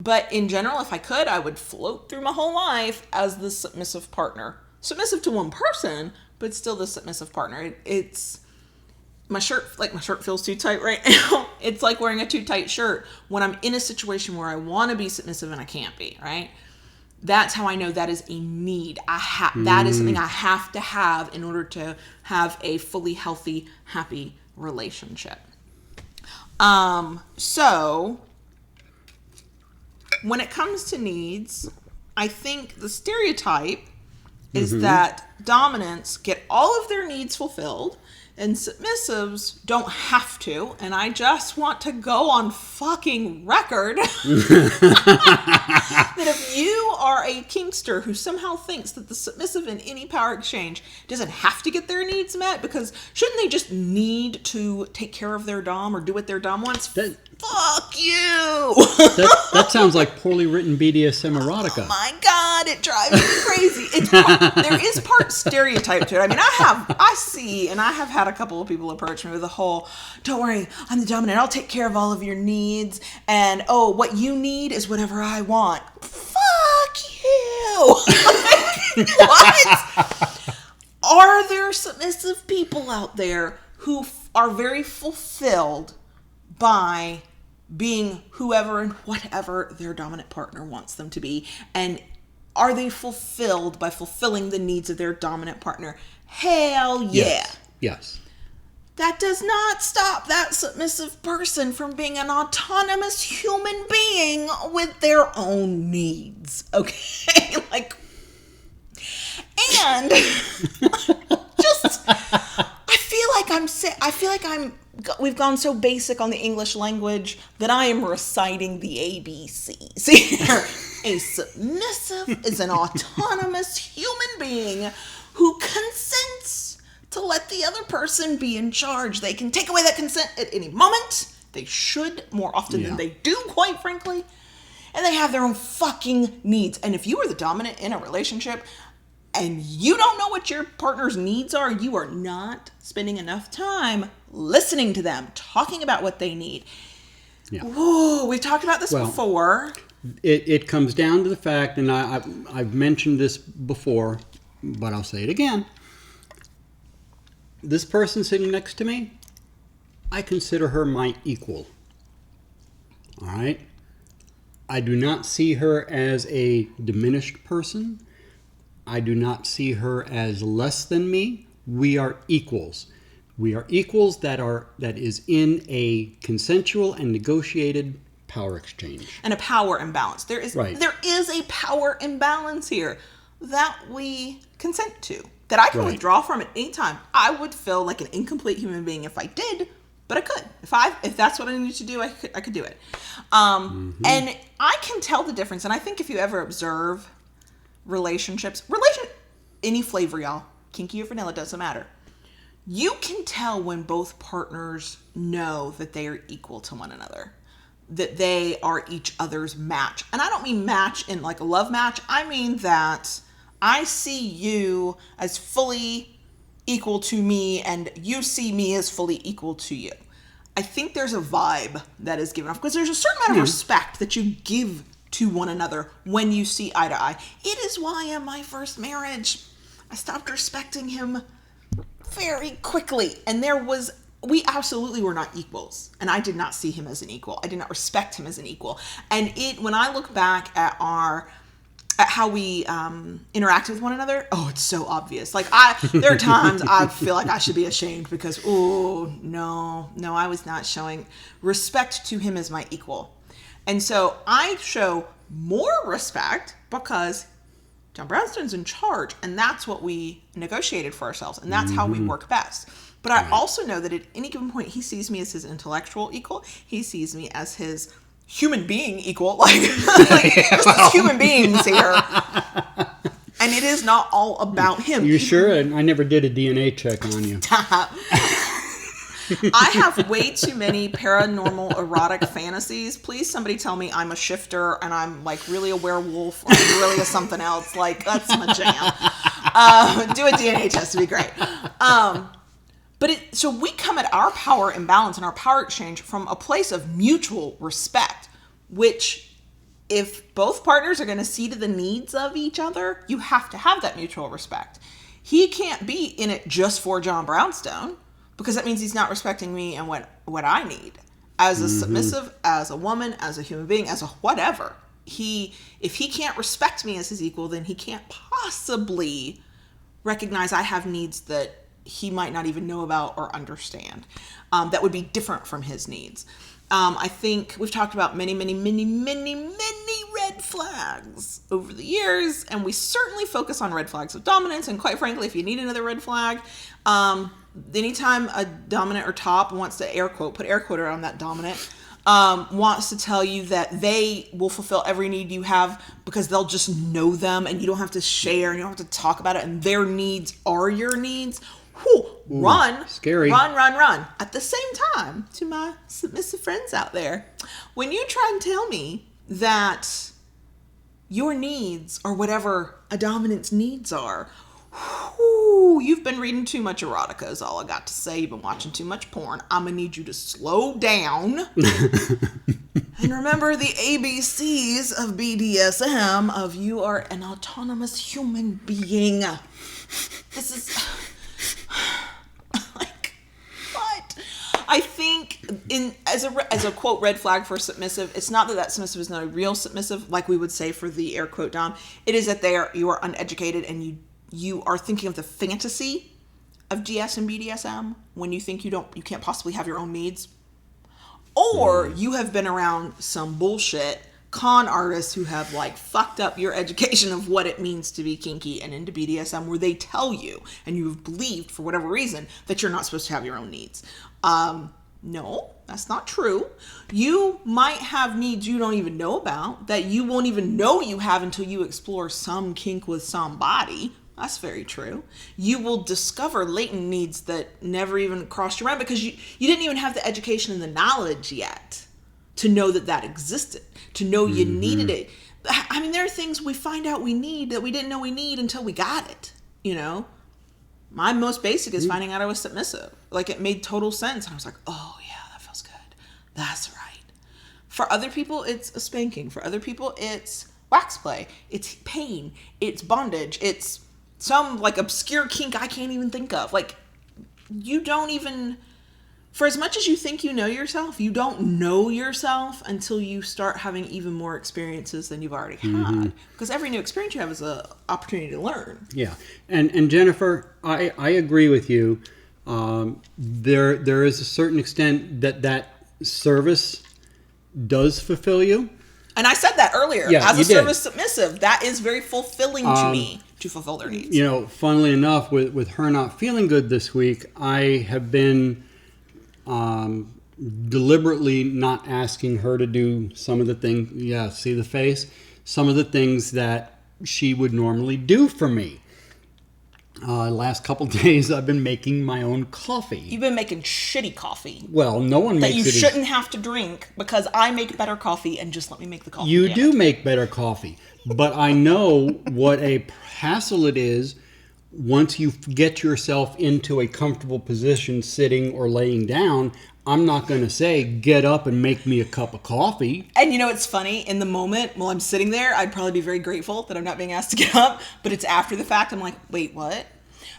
But in general, if I could, I would float through my whole life as the submissive partner. Submissive to one person, but still the submissive partner. It's my shirt feels too tight right now. It's like wearing a too tight shirt when I'm in a situation where I want to be submissive and I can't be, right? That's how I know that is a need. That is something I have to have in order to have a fully healthy, happy relationship. So when it comes to needs, I think the stereotype is that dominants get all of their needs fulfilled and submissives don't have to. And I just want to go on fucking record that if you are a kinkster who somehow thinks that the submissive in any power exchange doesn't have to get their needs met, because shouldn't they just need to take care of their dom or do what their dom wants? Fuck you! That sounds like poorly written BDSM erotica. Oh my God, it drives me crazy. There is part stereotype to it. I mean, I have had a couple of people approach me with the whole, don't worry, I'm the dominant, I'll take care of all of your needs, and what you need is whatever I want. Fuck you! What? Are there submissive people out there who are very fulfilled by being whoever and whatever their dominant partner wants them to be? And are they fulfilled by fulfilling the needs of their dominant partner? Hell yeah. Yes. That does not stop that submissive person from being an autonomous human being with their own needs. Okay? And just, I feel like we've gone so basic on the English language that I am reciting the ABCs here. A submissive is an autonomous human being who consents to let the other person be in charge. They can take away that consent at any moment. They should, more often than they do, quite frankly. And they have their own fucking needs. And if you are the dominant in a relationship and you don't know what your partner's needs are, you are not spending enough time listening to them, talking about what they need. Yeah. Whoa, we've talked about this before. It comes down to the fact, and I've mentioned this before, but I'll say it again. This person sitting next to me, I consider her my equal. All right? I do not see her as a diminished person. I do not see her as less than me. We are equals. We are equals that is in a consensual and negotiated power exchange. And a power imbalance. There is a power imbalance here that we consent to, that I can withdraw from at any time. I would feel like an incomplete human being if I did, but I could. If that's what I needed to do, I could do it. And I can tell the difference. And I think if you ever observe relationships, any flavor, y'all, kinky or vanilla, doesn't matter. You can tell when both partners know that they are equal to one another, that they are each other's match. And I don't mean match in like a love match. I mean that I see you as fully equal to me, and you see me as fully equal to you. I think there's a vibe that is given off, because there's a certain amount of respect that you give to one another when you see eye to eye. It is why in my first marriage, I stopped respecting him very quickly. And we absolutely were not equals. And I did not see him as an equal. I did not respect him as an equal. And when I look back at how we interact with one another, it's so obvious. Like there are times I feel like I should be ashamed because, no, I was not showing respect to him as my equal. And so I show more respect because John Brownstone's in charge, and that's what we negotiated for ourselves, and that's how we work best. But I also know that at any given point, he sees me as his intellectual equal. He sees me as his human being equal, just human beings here. And it is not all about him. You sure? I never did a DNA check on you. I have way too many paranormal erotic fantasies. Please, somebody tell me I'm a shifter and I'm like really a werewolf or I'm really a something else. Like, that's my jam. Do a DNA test, it'd be great. So we come at our power imbalance and our power exchange from a place of mutual respect, which if both partners are going to see to the needs of each other, you have to have that mutual respect. He can't be in it just for John Brownstone, because that means he's not respecting me and what I need as a submissive, as a woman, as a human being, as a whatever. If he can't respect me as his equal, then he can't possibly recognize I have needs that he might not even know about or understand, that would be different from his needs. I think we've talked about many, many, many, many, many red flags over the years, and we certainly focus on red flags of dominance. And quite frankly, if you need another red flag, anytime a dominant or top wants to put air quote around that dominant, wants to tell you that they will fulfill every need you have because they'll just know them and you don't have to share and you don't have to talk about it, and their needs are your needs. Run. Scary. Run. At the same time, to my submissive friends out there, when you try and tell me that your needs are whatever a dominant's needs are, you've been reading too much erotica is all I got to say. You've been watching too much porn. I'm going to need you to slow down and remember the ABCs of BDSM of you are an autonomous human being. This is... like, what? I think as a quote red flag for submissive, it's not that submissive is not a real submissive, like we would say for the air quote dom. It is that you are uneducated and you are thinking of the fantasy of GS and BDSM when you think you can't possibly have your own needs, or you have been around some bullshit con artists who have like fucked up your education of what it means to be kinky and into BDSM, where they tell you and you've believed for whatever reason that you're not supposed to have your own needs. No, that's not true. You might have needs you don't even know about, that you won't even know you have until you explore some kink with somebody. That's very true. You will discover latent needs that never even crossed your mind because you didn't even have the education and the knowledge yet to know that existed, to know you needed it. I mean, there are things we find out we need that we didn't know we need until we got it, you know? My most basic is finding out I was submissive. Like, it made total sense. And I was like, oh, yeah, that feels good. That's right. For other people, it's a spanking. For other people, it's wax play. It's pain. It's bondage. It's some, like, obscure kink I can't even think of. Like, you don't even... For as much as you think you know yourself, you don't know yourself until you start having even more experiences than you've already had. Because every new experience you have is an opportunity to learn. Yeah. And Jennifer, I agree with you. There is a certain extent that service does fulfill you. And I said that earlier. Yeah, as a service did. Submissive, that is very fulfilling to me to fulfill their needs. You know, funnily enough, with her not feeling good this week, I have been... deliberately not asking her to do some of the things, see the face, some of the things that she would normally do for me. Last couple days, I've been making my own coffee. You've been making shitty coffee. Well, no one makes it. That you shouldn't have to drink because I make better coffee and just let me make the coffee. You do make better coffee. But I know what a hassle it is once you get yourself into a comfortable position sitting or laying down. I'm not going to say, get up and make me a cup of coffee. And you know, it's funny, in the moment while I'm sitting there, I'd probably be very grateful that I'm not being asked to get up. But it's after the fact, I'm like, wait, what?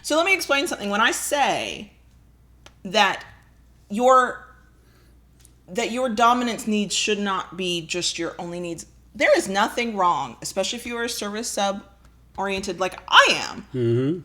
So let me explain something. When I say that your dominance needs should not be just your only needs, there is nothing wrong, especially if you are a service sub oriented like I am,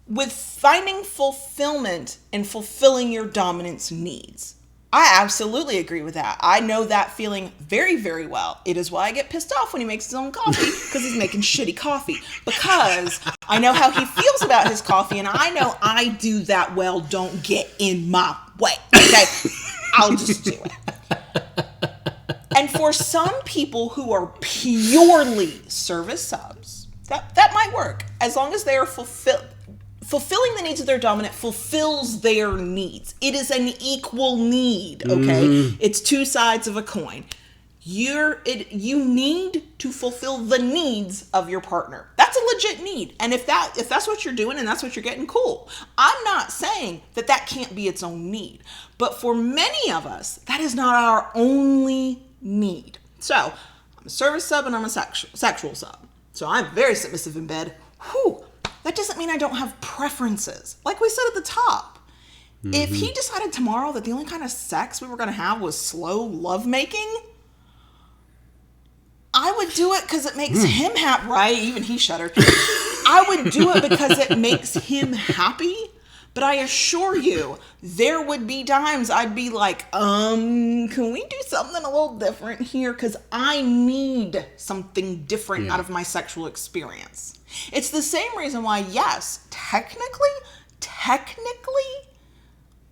with finding fulfillment and fulfilling your dominance needs. I absolutely agree with that. I know that feeling very, very well. It is why I get pissed off when he makes his own coffee, because he's making shitty coffee. Because I know how he feels about his coffee, and I know I do that well. Don't get in my way. Okay? I'll just do it. And for some people who are purely service subs, that might work. As long as they are fulfilling the needs of their dominant fulfills their needs. It is an equal need, okay? It's two sides of a coin. You need to fulfill the needs of your partner. That's a legit need. And if that's what you're doing and that's what you're getting, cool. I'm not saying that can't be its own need. But for many of us, that is not our only need. So, I'm a service sub and I'm a sexual sub. So I'm very submissive in bed. Whew. That doesn't mean I don't have preferences. Like we said at the top, if he decided tomorrow that the only kind of sex we were going to have was slow lovemaking, I would do it because it makes him happy. Right? Even he shuddered. I would do it because it makes him happy. But I assure you, there would be times I'd be like, can we do something a little different here? Because I need something different out of my sexual experience. It's the same reason why, yes, technically,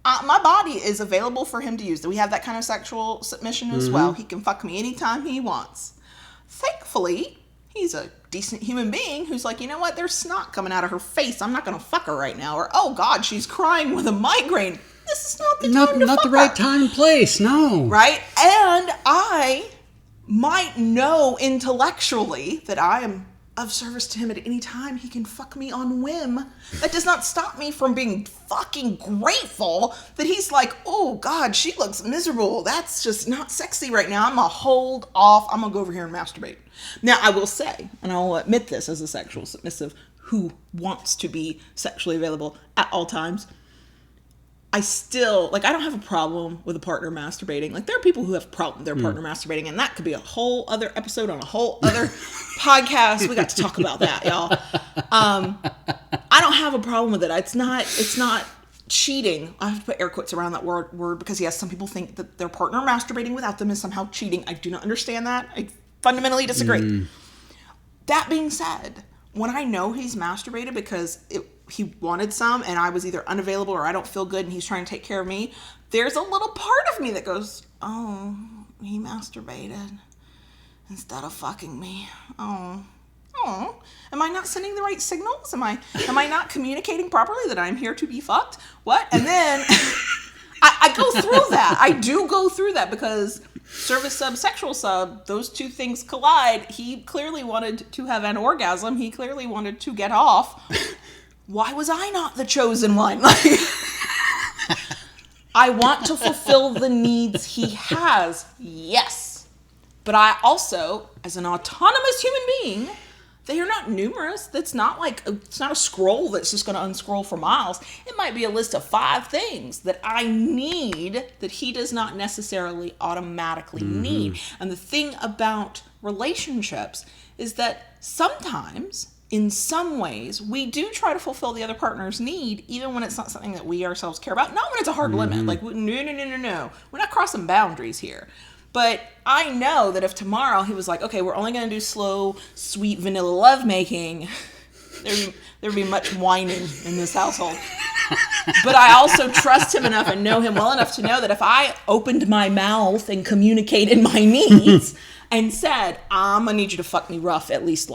my body is available for him to use. We have that kind of sexual submission as well. He can fuck me anytime he wants. Thankfully, he's a decent human being who's like, you know what? There's snot coming out of her face. I'm not going to fuck her right now. Or, oh God, she's crying with a migraine. This is not the time to fuck her. Not the right time and place, no. Right? And I might know intellectually that I am of service to him at any time. He can fuck me on whim. That does not stop me from being fucking grateful that he's like, oh God, she looks miserable. That's just not sexy right now. I'm gonna hold off. I'm gonna go over here and masturbate. Now I will say, and I'll admit this as a sexual submissive who wants to be sexually available at all times, I still, I don't have a problem with a partner masturbating. There are people who have a problem with their partner masturbating, and that could be a whole other episode on a whole other podcast. We got to talk about that, y'all. I don't have a problem with it. It's not cheating. I have to put air quotes around that word because, yes, some people think that their partner masturbating without them is somehow cheating. I do not understand that. I fundamentally disagree. That being said, when I know he's masturbated because he wanted some and I was either unavailable or I don't feel good and he's trying to take care of me, there's a little part of me that goes, oh, he masturbated instead of fucking me. Oh, am I not sending the right signals? Am I not communicating properly that I'm here to be fucked? What? And then I go through that. I do go through that because service sub, sexual sub, those two things collide. He clearly wanted to have an orgasm. He clearly wanted to get off. Why was I not the chosen one? I want to fulfill the needs he has. Yes. But I also, as an autonomous human being, they are not numerous. That's not it's not a scroll that's just going to unscroll for miles. It might be a list of 5 things that I need that he does not necessarily automatically need. And the thing about relationships is that sometimes, in some ways, we do try to fulfill the other partner's need, even when it's not something that we ourselves care about. Not when it's a hard limit. No. We're not crossing boundaries here. But I know that if tomorrow he was like, okay, we're only going to do slow, sweet, vanilla lovemaking, there'd be much whining in this household. But I also trust him enough and know him well enough to know that if I opened my mouth and communicated my needs and said, I'm going to need you to fuck me rough at least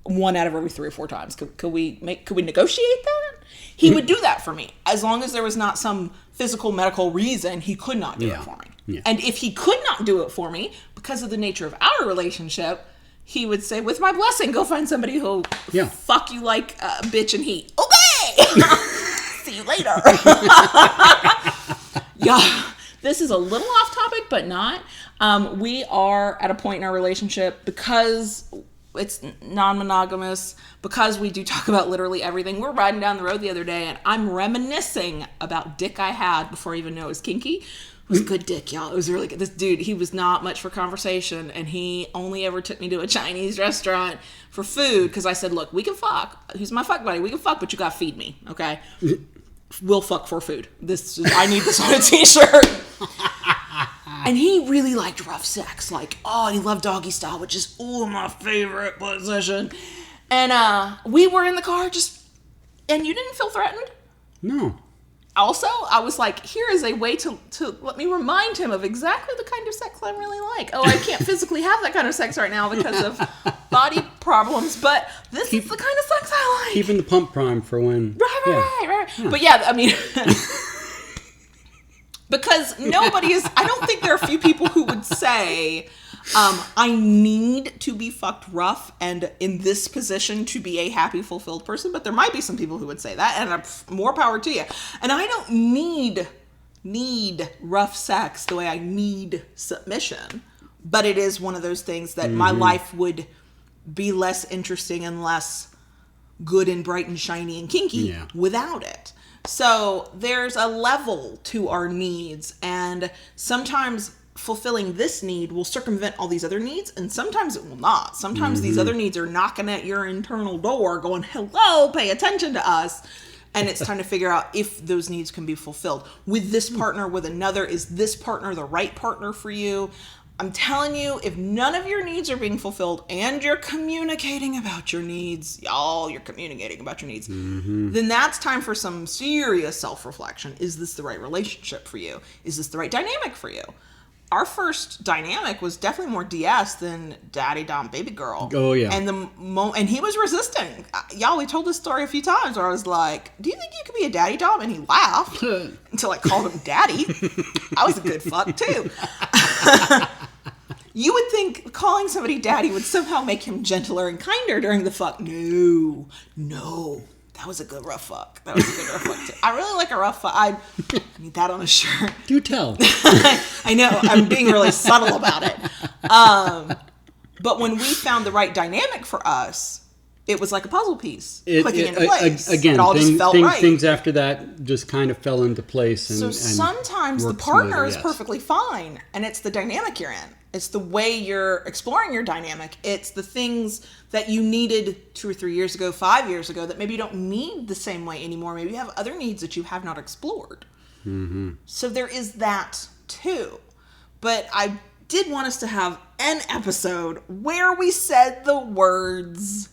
1 out of every 3 or 4 times. Could we negotiate that? He would do that for me. As long as there was not some physical medical reason he could not do it for me. Yeah. And if he could not do it for me, because of the nature of our relationship, he would say, with my blessing, go find somebody who'll fuck you like a bitch in heat. Okay! See you later. Yeah. This is a little off topic, but not. We are at a point in our relationship, because it's non-monogamous, because we do talk about literally everything. We're riding down the road the other day, and I'm reminiscing about dick I had before I even knew it was kinky. It was good dick, y'all. It was really good. This dude, he was not much for conversation, and he only ever took me to a Chinese restaurant for food, because I said, look, we can fuck. He's my fuck buddy. We can fuck, but you gotta feed me, okay? We'll fuck for food. I need this on a t-shirt. And he really liked rough sex. Like, and he loved doggy style, which is, my favorite position. And we were in the car and you didn't feel threatened? No. Also, I was like, here is a way to let me remind him of exactly the kind of sex I really like. I can't physically have that kind of sex right now because of body problems, but this is the kind of sex I like. Keeping the pump prime for when... Right. Yeah. But yeah, I mean... because I don't think there are a few people who would say, I need to be fucked rough and in this position to be a happy, fulfilled person. But there might be some people who would say that, and more power to you. And I don't need rough sex the way I need submission. But it is one of those things that my life would be less interesting and less good and bright and shiny and kinky without it. So there's a level to our needs, and sometimes fulfilling this need will circumvent all these other needs, and sometimes it will not. Sometimes these other needs are knocking at your internal door going, hello, pay attention to us. And it's time to figure out if those needs can be fulfilled. With this partner, with another, is this partner the right partner for you? I'm telling you, if none of your needs are being fulfilled and you're communicating about your needs, you're communicating about your needs, then that's time for some serious self-reflection. Is this the right relationship for you? Is this the right dynamic for you? Our first dynamic was definitely more DS than daddy, dom, baby girl. Oh, yeah. And and he was resisting. Y'all, we told this story a few times where I was like, do you think you could be a daddy dom? And he laughed until I called him daddy. I was a good fuck, too. You would think calling somebody daddy would somehow make him gentler and kinder during the fuck. No. That was a good rough fuck. Too. I really like a rough fuck. I need that on a shirt. Do tell. I know. I'm being really subtle about it. But when we found the right dynamic for us, it was like a puzzle piece clicking into place. Again, it all just felt right. Things after that just kind of fell into place. So sometimes the partner is perfectly fine, and it's the dynamic you're in. It's the way you're exploring your dynamic. It's the things that you needed 2 or 3 years ago, 5 years ago, that maybe you don't need the same way anymore. Maybe you have other needs that you have not explored. So there is that too. But I did want us to have an episode where we said the words,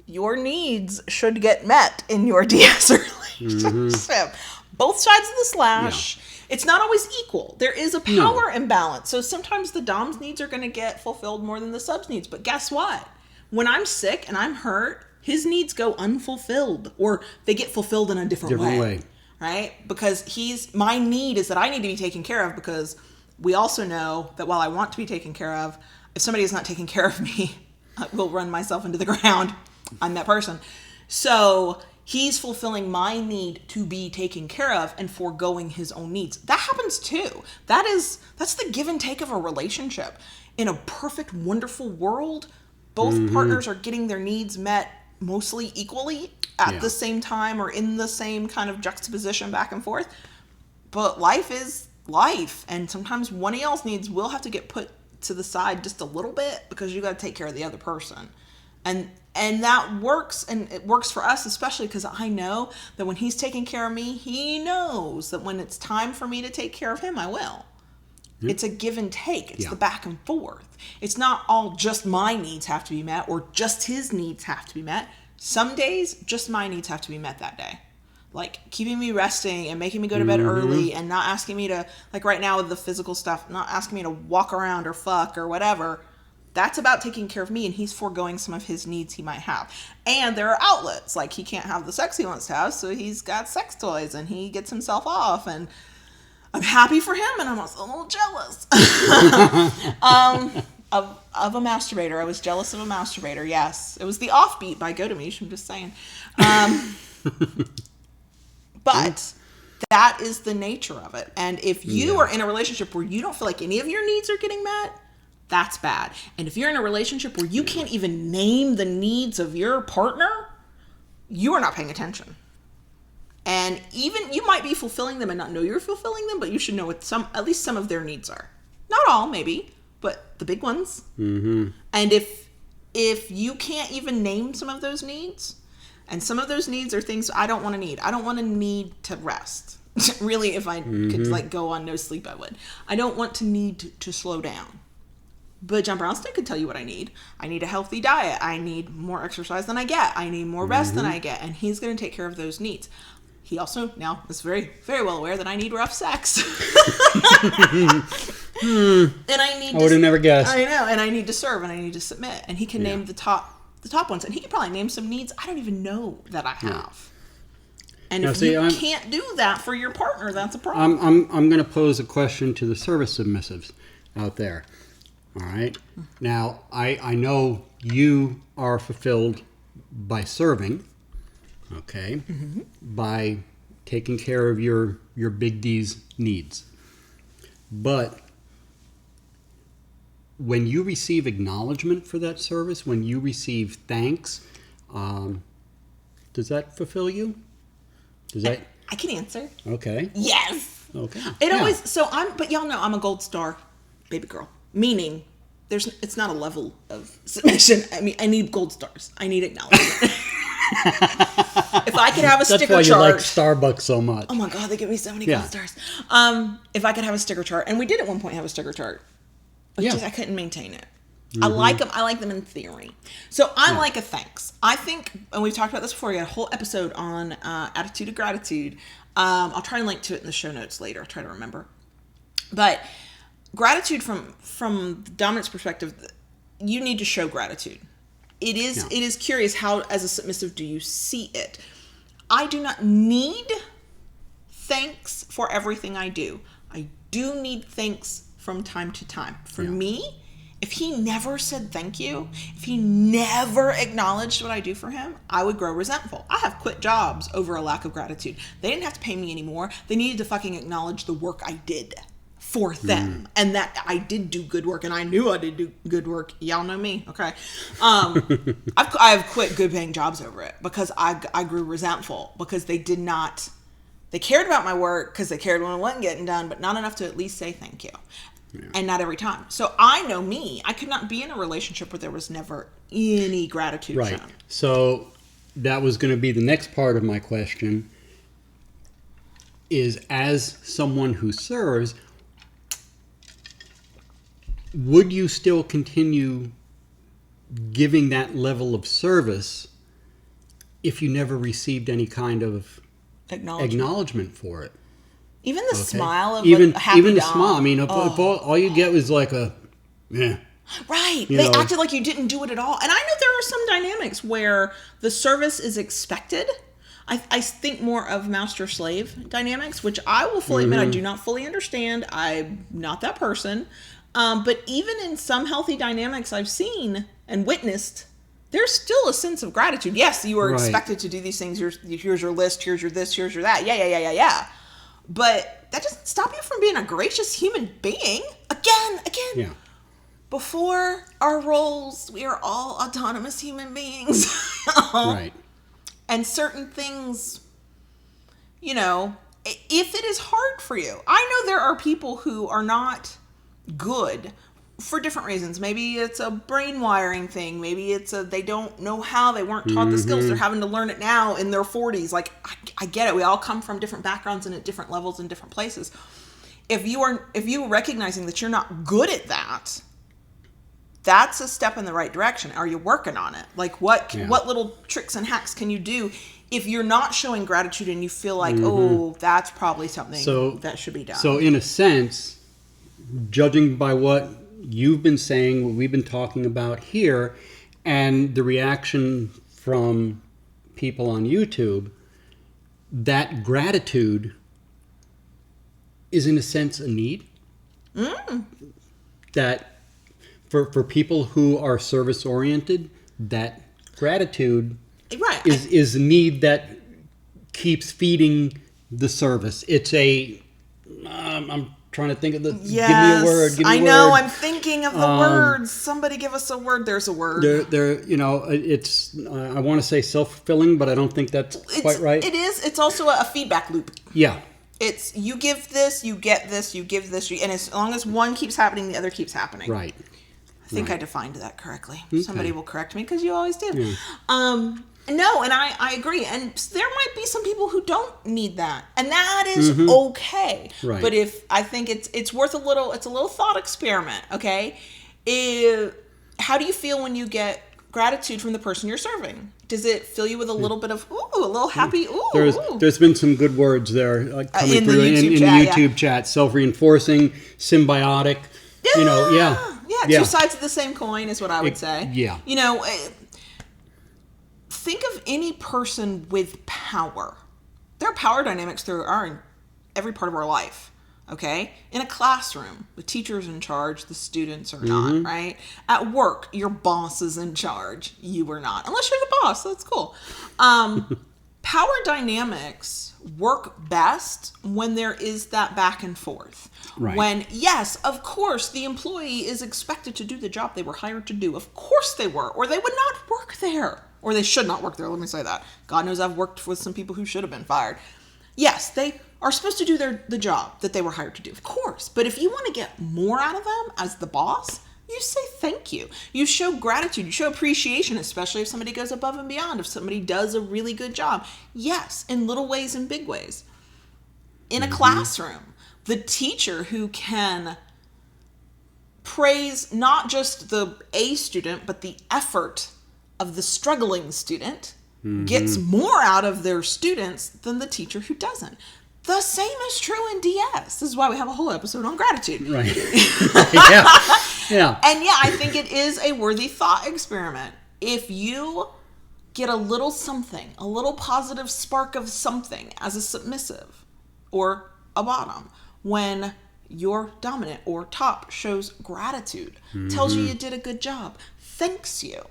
your needs should get met in your DS relationship. Both sides of the slash. Yeah. It's not always equal. There is a power imbalance. So sometimes the dom's needs are going to get fulfilled more than the sub's needs. But guess what? When I'm sick and I'm hurt, his needs go unfulfilled, or they get fulfilled in a different way. Right? Because my need is that I need to be taken care of, because we also know that while I want to be taken care of, if somebody is not taking care of me, I will run myself into the ground. I'm that person. So he's fulfilling my need to be taken care of and foregoing his own needs. That happens too. That's the give and take of a relationship. In a perfect, wonderful world, both partners are getting their needs met mostly equally at the same time, or in the same kind of juxtaposition back and forth. But life is life, and sometimes one of y'all's needs will have to get put to the side just a little bit because you got to take care of the other person. And that works, and it works for us, especially because I know that when he's taking care of me, he knows that when it's time for me to take care of him, I will. Yep. It's a give and take. It's the back and forth. It's not all just my needs have to be met, or just his needs have to be met. Some days, just my needs have to be met that day. Like keeping me resting and making me go to bed early, and not asking me to, like right now with the physical stuff, not asking me to walk around or fuck or whatever. That's about taking care of me, and he's foregoing some of his needs he might have. And there are outlets, like he can't have the sex he wants to have, so he's got sex toys, and he gets himself off, and I'm happy for him, and I'm also a little jealous of a masturbator. I was jealous of a masturbator, yes. It was the Offbeat by Godemish, I'm just saying. But that is the nature of it. And if you are in a relationship where you don't feel like any of your needs are getting met, that's bad. And if you're in a relationship where you can't even name the needs of your partner, you are not paying attention. And even you might be fulfilling them and not know you're fulfilling them, but you should know what at least some of their needs are. Not all, maybe, but the big ones. Mm-hmm. And if you can't even name some of those needs, and some of those needs are things I don't want to need. I don't want to need to rest. Really, if I could like go on no sleep, I would. I don't want to need to slow down. But John Brownstone could tell you what I need. I need a healthy diet. I need more exercise than I get. I need more rest than I get. And he's going to take care of those needs. He also now is very, very well aware that I need rough sex. And I need I would have never guessed. I know. And I need to serve and I need to submit. And he can name the top ones. And he can probably name some needs I don't even know that I have. And if you can't do that for your partner, that's a problem. I'm going to pose a question to the service submissives out there. All right. Now, I know you are fulfilled by serving, okay, by taking care of your Big D's needs. But when you receive acknowledgement for that service, when you receive thanks, does that fulfill you? Does that? I can answer. Okay. Yes. Okay. But y'all know I'm a gold star baby girl. Meaning, it's not a level of submission. I mean, I need gold stars. I need acknowledgement. If I could have a sticker chart. That's why you like Starbucks so much. Oh my God, they give me so many gold stars. If I could have a sticker chart, and we did at one point have a sticker chart, just I couldn't maintain it. I like them. I like them in theory. So I like a thanks. I think, and we've talked about this before. We got a whole episode on attitude of gratitude. I'll try and link to it in the show notes later. I'll try to remember. But gratitude from the dominance perspective, you need to show gratitude. It is curious how, as a submissive, do you see it? I do not need thanks for everything I do. I do need thanks from time to time. For me, if he never said thank you, if he never acknowledged what I do for him, I would grow resentful. I have quit jobs over a lack of gratitude. They didn't have to pay me anymore. They needed to fucking acknowledge the work I did for them, and that I did do good work, and I knew I did do good work. Y'all know me, okay? I've quit good paying jobs over it because I grew resentful because they cared about my work because they cared when it wasn't getting done, but not enough to at least say thank you. And not every time. So I know me. I could not be in a relationship where there was never any gratitude shown. So that was going to be the next part of my question is, as someone who serves, would you still continue giving that level of service if you never received any kind of acknowledgement for it? Even the smile of even a happy even the dog. smile. I mean, if all you get was like a, Right. They acted like you didn't do it at all. And I know there are some dynamics where the service is expected. I think more of master-slave dynamics, which I will fully admit I do not fully understand. I'm not that person. But even in some healthy dynamics I've seen and witnessed, there's still a sense of gratitude. Yes, you are expected to do these things. Here's your list. Here's your this. Here's your that. Yeah. But that doesn't stop you from being a gracious human being. Again. Yeah. Before our roles, we are all autonomous human beings. Right. And certain things, if it is hard for you. I know there are people who are not good for different reasons. Maybe it's a brain wiring thing. Maybe it's they don't know how, they weren't taught the skills. They're having to learn it now in their 40s. Like, I get it. We all come from different backgrounds and at different levels in different places. If you are recognizing that you're not good at that, that's a step in the right direction. Are you working on it? Like, what little tricks and hacks can you do if you're not showing gratitude and you feel like, oh, that's probably something that should be done? So in a sense, judging by what you've been saying, what we've been talking about here, and the reaction from people on YouTube, that gratitude is in a sense a need. That for people who are service oriented, that gratitude is a need that keeps feeding the service. It's a I'm trying to think of the give me a word. Give me I a know. word. I'm thinking of the words. Somebody give us a word. There's a word. There, it's I want to say self-fulfilling, but I don't think that's quite right. It is. It's also a feedback loop. Yeah. It's you give this, you get this, you give this, and as long as one keeps happening, the other keeps happening. Right. I think I defined that correctly. Okay. Somebody will correct me because you always do. Yeah. No, and I agree. And there might be some people who don't need that, and that is okay. Right. But I think it's worth a little thought experiment. Okay, how do you feel when you get gratitude from the person you're serving? Does it fill you with a little bit of a little happy There's been some good words there coming in through the YouTube chat. Self-reinforcing, symbiotic. Two sides of the same coin is what I would say. Yeah. Think of any person with power. There are power dynamics in every part of our life. Okay? In a classroom, the teacher's in charge, the students are not, right? At work, your boss is in charge. You are not. Unless you're the boss, that's cool. Power dynamics work best when there is that back and forth. Right. When, yes, of course, the employee is expected to do the job they were hired to do. Of course they were, or they would not work there. Or they should not work there, let me say that. God knows I've worked with some people who should have been fired. Yes, they are supposed to do the job that they were hired to do, of course. But if you want to get more out of them as the boss, you say thank you. You show gratitude. You show appreciation, especially if somebody goes above and beyond, if somebody does a really good job. Yes, in little ways and big ways. In a classroom, the teacher who can praise not just the A student, but the effort of the struggling student gets more out of their students than the teacher who doesn't. The same is true in DS. This is why we have a whole episode on gratitude. Right. Yeah. And I think it is a worthy thought experiment. If you get a little something, a little positive spark of something as a submissive or a bottom, when your dominant or top shows gratitude, tells you did a good job, thanks you,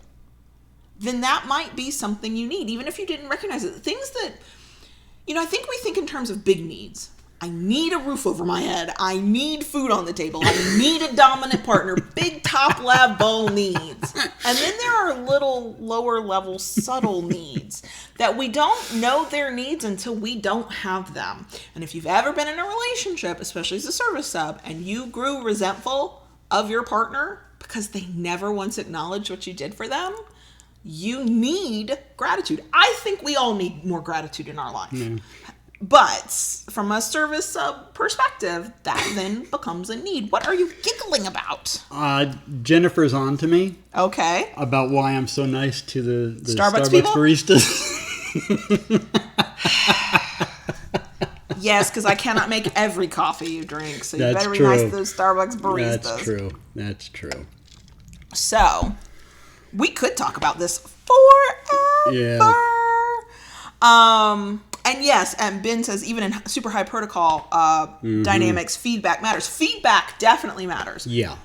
then that might be something you need, even if you didn't recognize it. Things that, I think we think in terms of big needs. I need a roof over my head. I need food on the table. I need a dominant partner. Big top level needs. And then there are little lower level subtle needs that we don't know their needs until we don't have them. And if you've ever been in a relationship, especially as a service sub, and you grew resentful of your partner because they never once acknowledged what you did for them, you need gratitude. I think we all need more gratitude in our life. But from a service sub perspective, that then becomes a need. What are you giggling about? Jennifer's on to me. Okay. About why I'm so nice to the Starbucks baristas. Yes, because I cannot make every coffee you drink. So you That's better be true. nice to those Starbucks baristas. That's true. So, we could talk about this forever. Yeah. And yes, and Ben says even in super high protocol dynamics, feedback matters. Feedback definitely matters. Yeah.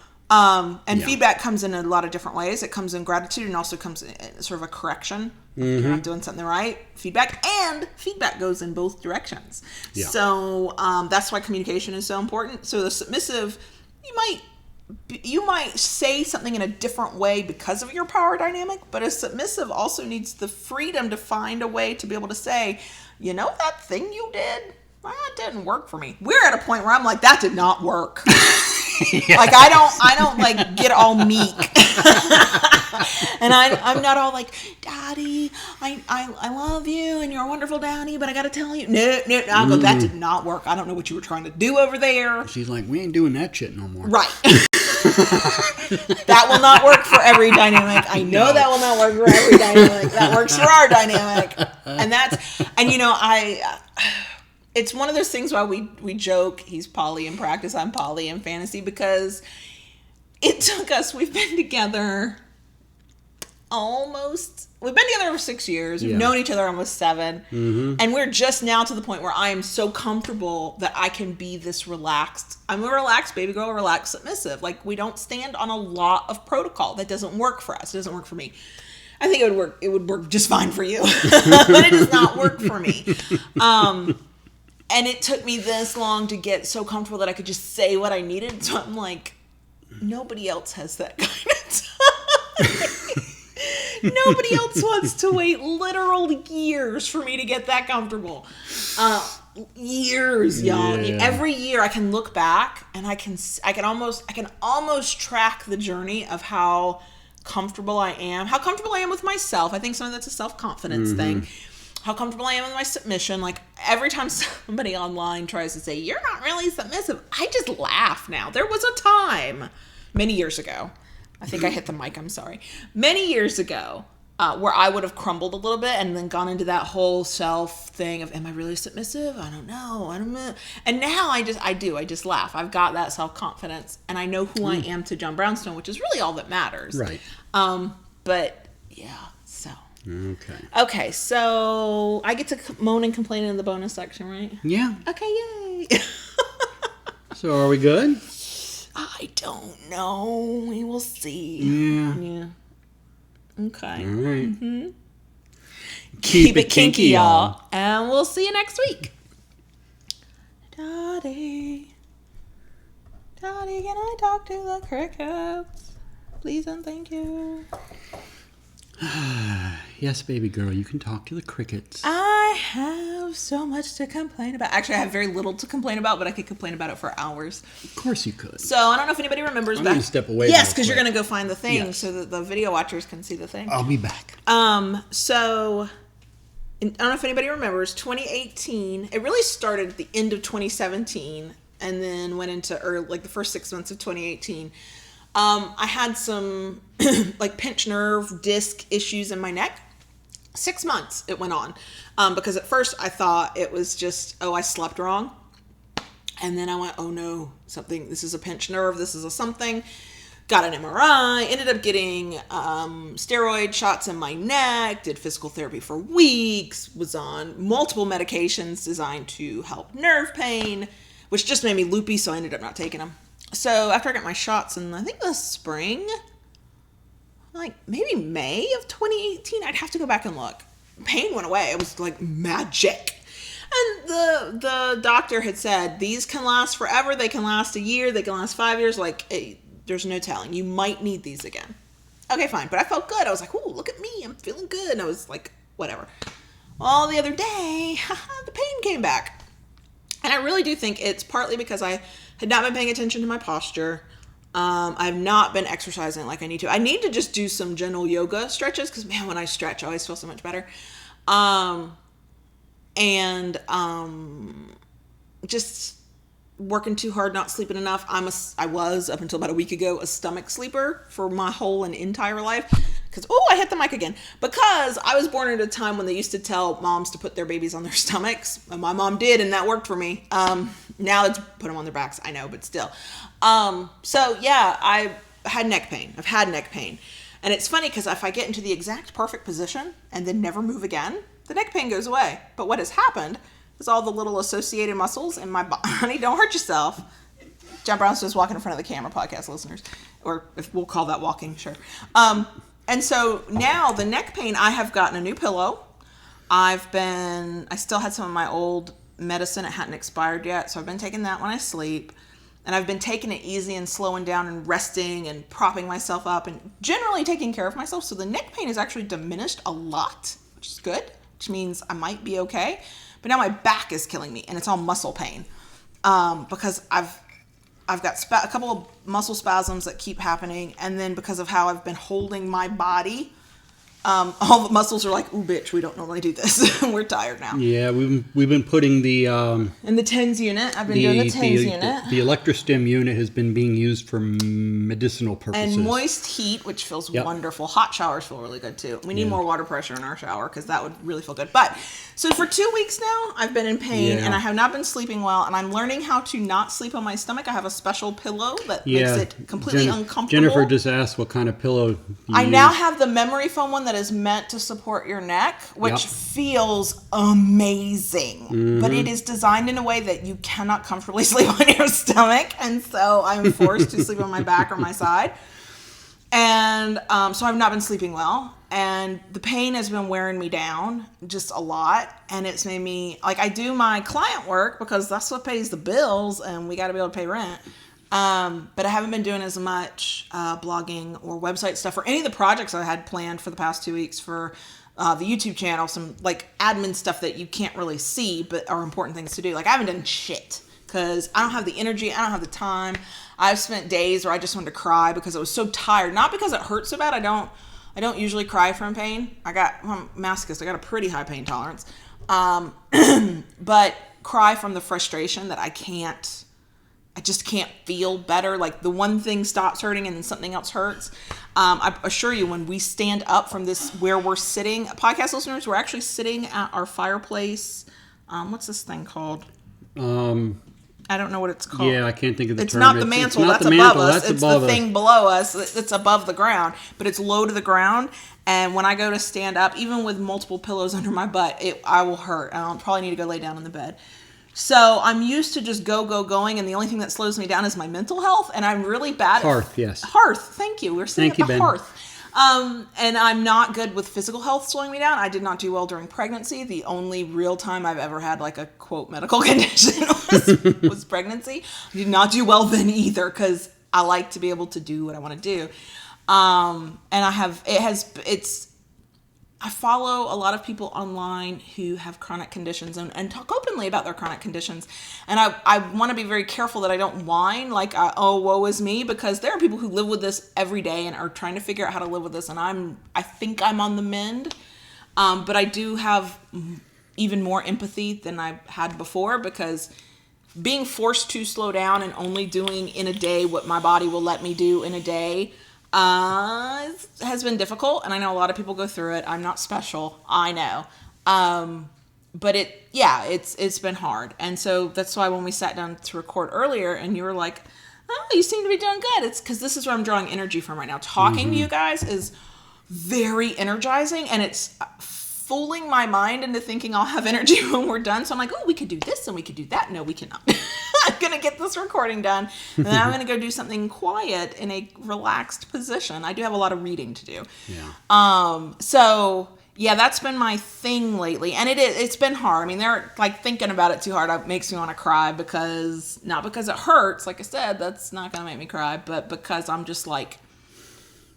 Feedback comes in a lot of different ways. It comes in gratitude and also comes in sort of a correction. If you're not doing something right, feedback goes in both directions. Yeah. So that's why communication is so important. So the submissive, you might say something in a different way because of your power dynamic, but a submissive also needs the freedom to find a way to be able to say, that thing you did, that didn't work for me. We're at a point where I'm like, that did not work. Yeah. Like I don't like get all meek. And I'm not all like, Daddy, I love you and you're a wonderful daddy, but I gotta tell you, no, I'll go, that did not work. I don't know what you were trying to do over there. She's like, we ain't doing that shit no more. Right. That will not work for every dynamic. I know that will not work for every dynamic. That works for our dynamic. It's one of those things why we joke, he's poly in practice, I'm poly in fantasy, because it took us, we've been together we've been together over 6 years. We've known each other almost 7. Mm-hmm. And we're just now to the point where I am so comfortable that I can be this relaxed. I'm a relaxed baby girl, relaxed submissive. Like, we don't stand on a lot of protocol. That doesn't work for us. It doesn't work for me. I think it would work just fine for you. But it does not work for me. And it took me this long to get so comfortable that I could just say what I needed. So I'm like, nobody else has that kind of time. Nobody else wants to wait literal years for me to get that comfortable. Years, y'all. Yeah. Every year I can look back and I can almost track the journey of how comfortable I am with myself. I think some of that's a self-confidence thing. How comfortable I am with my submission. Like, every time somebody online tries to say, you're not really submissive, I just laugh now. There was a time many years ago. I think I hit the mic, I'm sorry. Many years ago, where I would have crumbled a little bit and then gone into that whole self thing of, am I really submissive? I don't know. And now I just laugh. I've got that self-confidence and I know who I am to John Brownstone, which is really all that matters. Right. But yeah, so. Okay, so I get to moan and complain in the bonus section, right? Yeah. Okay, yay. So are we good? I don't know. We will see. Yeah. Okay. All right. Mm-hmm. Keep it kinky, y'all. And we'll see you next week. Daddy, can I talk to the crickets? Please and thank you. Yes, baby girl, you can talk to the crickets. I have so much to complain about. Actually, I have very little to complain about, but I could complain about it for hours. Of course you could. So, I don't know if anybody remembers I'm back. going to step away. Yes, because you're going to go find the thing, Yes. so that the video watchers can see the thing. I'll be back. So, I don't know if anybody remembers, 2018, it really started at the end of 2017, and then went into the first 6 months of 2018. I had some like pinched nerve disc issues in my neck. 6 months it went on. Because at first I thought it was just, I slept wrong. And then I went, oh no, this is a pinched nerve. This is a something. Got an MRI, ended up getting steroid shots in my neck, did physical therapy for weeks, was on multiple medications designed to help nerve pain, which just made me loopy, so I ended up not taking them. So after I got my shots in, I think the spring, like maybe May of 2018, I'd have to go back and look. Pain went away. It was like magic. And the doctor had said, these can last forever. They can last a year. They can last 5 years. Like, there's no telling. You might need these again. Okay, fine. But I felt good. I was like, ooh, look at me. I'm feeling good. And I was like, whatever. Well, the other day, the pain came back. And I really do think it's partly because I had not been paying attention to my posture. I've not been exercising like I need to. I need to just do some gentle yoga stretches because, man, when I stretch, I always feel so much better. Just working too hard, not sleeping enough. I was, up until about a week ago, a stomach sleeper for my whole and entire life. Because, I hit the mic again. Because I was born at a time when they used to tell moms to put their babies on their stomachs. And my mom did, and that worked for me. Now it's put them on their backs, I know, but still. So yeah, I had neck pain. I've had neck pain. And it's funny because if I get into the exact perfect position and then never move again, the neck pain goes away. But what has happened is all the little associated muscles in my body. Honey, don't hurt yourself. John Brownstone's walking in front of the camera, podcast listeners. Or if we'll call that walking, sure. And so now the neck pain, I have gotten a new pillow. I still had some of my old medicine. It hadn't expired yet. So I've been taking that when I sleep. And I've been taking it easy and slowing down and resting and propping myself up and generally taking care of myself. So the neck pain has actually diminished a lot, which is good, which means I might be okay. But now my back is killing me and it's all muscle pain. Because I've got a couple of muscle spasms that keep happening. And then because of how I've been holding my body all the muscles are like, ooh, bitch, we don't normally do this. We're tired now. Yeah, we've been putting the in the TENS unit. I've been doing the TENS unit. The electrostim unit has been being used for medicinal purposes. And moist heat, which feels wonderful. Hot showers feel really good too. We need more water pressure in our shower because that would really feel good. But so for 2 weeks now, I've been in pain and I have not been sleeping well. And I'm learning how to not sleep on my stomach. I have a special pillow that makes it completely uncomfortable. Jennifer just asked what kind of pillow you use. now have the memory foam one that is meant to support your neck, which feels amazing. But it is designed in a way that you cannot comfortably sleep on your stomach. And so I'm forced to sleep on my back or my side. And so I've not been sleeping well. And the pain has been wearing me down just a lot. And it's made me, like, I do my client work because that's what pays the bills and we got to be able to pay rent. But I haven't been doing as much blogging or website stuff or any of the projects I had planned for the past 2 weeks for the YouTube channel. Some like admin stuff that you can't really see but are important things to do. Like I haven't done shit because I don't have the energy. I don't have the time. I've spent days where I just wanted to cry because I was so tired. Not because it hurts so bad. I don't usually cry from pain. I'm masochist. I got a pretty high pain tolerance. But cry from the frustration that I just can't feel better. Like the one thing stops hurting and then something else hurts. I assure you, when we stand up from this, where we're sitting, podcast listeners, we're actually sitting at our fireplace. What's this thing called? I don't know what it's called. Yeah, I can't think of the term. It's not the mantle. That's above us. It's the thing below us. It's above the ground, but it's low to the ground. And when I go to stand up, even with multiple pillows under my butt, I will hurt. I'll probably need to go lay down in the bed. So I'm used to just going, and the only thing that slows me down is my mental health, and I'm really bad at Hearth, yes. Hearth, thank you. We're sitting at the Ben. hearth. And I'm not good with physical health slowing me down. I did not do well during pregnancy. The only real time I've ever had like a quote medical condition was pregnancy. I did not do well then either because I like to be able to do what I want to do. I follow a lot of people online who have chronic conditions and talk openly about their chronic conditions. And I want to be very careful that I don't whine like, oh, woe is me, because there are people who live with this every day and are trying to figure out how to live with this. And I think I'm on the mend. But I do have even more empathy than I had before because being forced to slow down and only doing in a day what my body will let me do in a day has been difficult, and I know a lot of people go through it. I'm not special, I know, but it's been hard, and so that's why when we sat down to record earlier, and you were like, "Oh, you seem to be doing good," it's because this is where I'm drawing energy from right now. Talking to you guys is very energizing, and it's fooling my mind into thinking I'll have energy when we're done. So I'm like, oh, we could do this and we could do that. No, we cannot. I'm going to get this recording done. And then I'm going to go do something quiet in a relaxed position. I do have a lot of reading to do. Yeah. So yeah, that's been my thing lately. And it's been hard. I mean, they're like thinking about it too hard. It makes me want to cry not because it hurts. Like I said, that's not going to make me cry, but because I'm just like,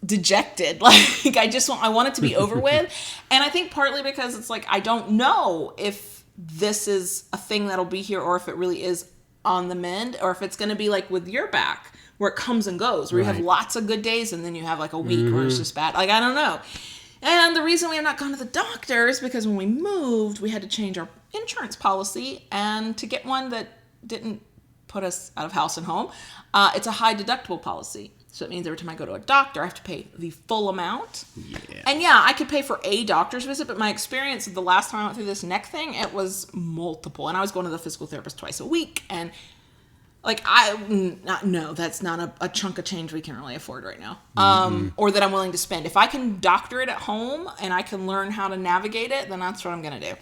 dejected. Like I want it to be over with. And I think partly because it's like I don't know if this is a thing that'll be here or if it really is on the mend or if it's going to be like with your back where it comes and goes, where you have lots of good days and then you have like a week where it's just bad. Like I don't know. And the reason we have not gone to the doctor is because when we moved, we had to change our insurance policy, and to get one that didn't put us out of house and home, it's a high deductible policy. So it means every time I go to a doctor, I have to pay the full amount. Yeah. And yeah, I could pay for a doctor's visit, but my experience the last time I went through this neck thing, it was multiple. And I was going to the physical therapist twice a week. And like, that's not a chunk of change we can really afford right now. Or that I'm willing to spend. If I can doctor it at home and I can learn how to navigate it, then that's what I'm going to do.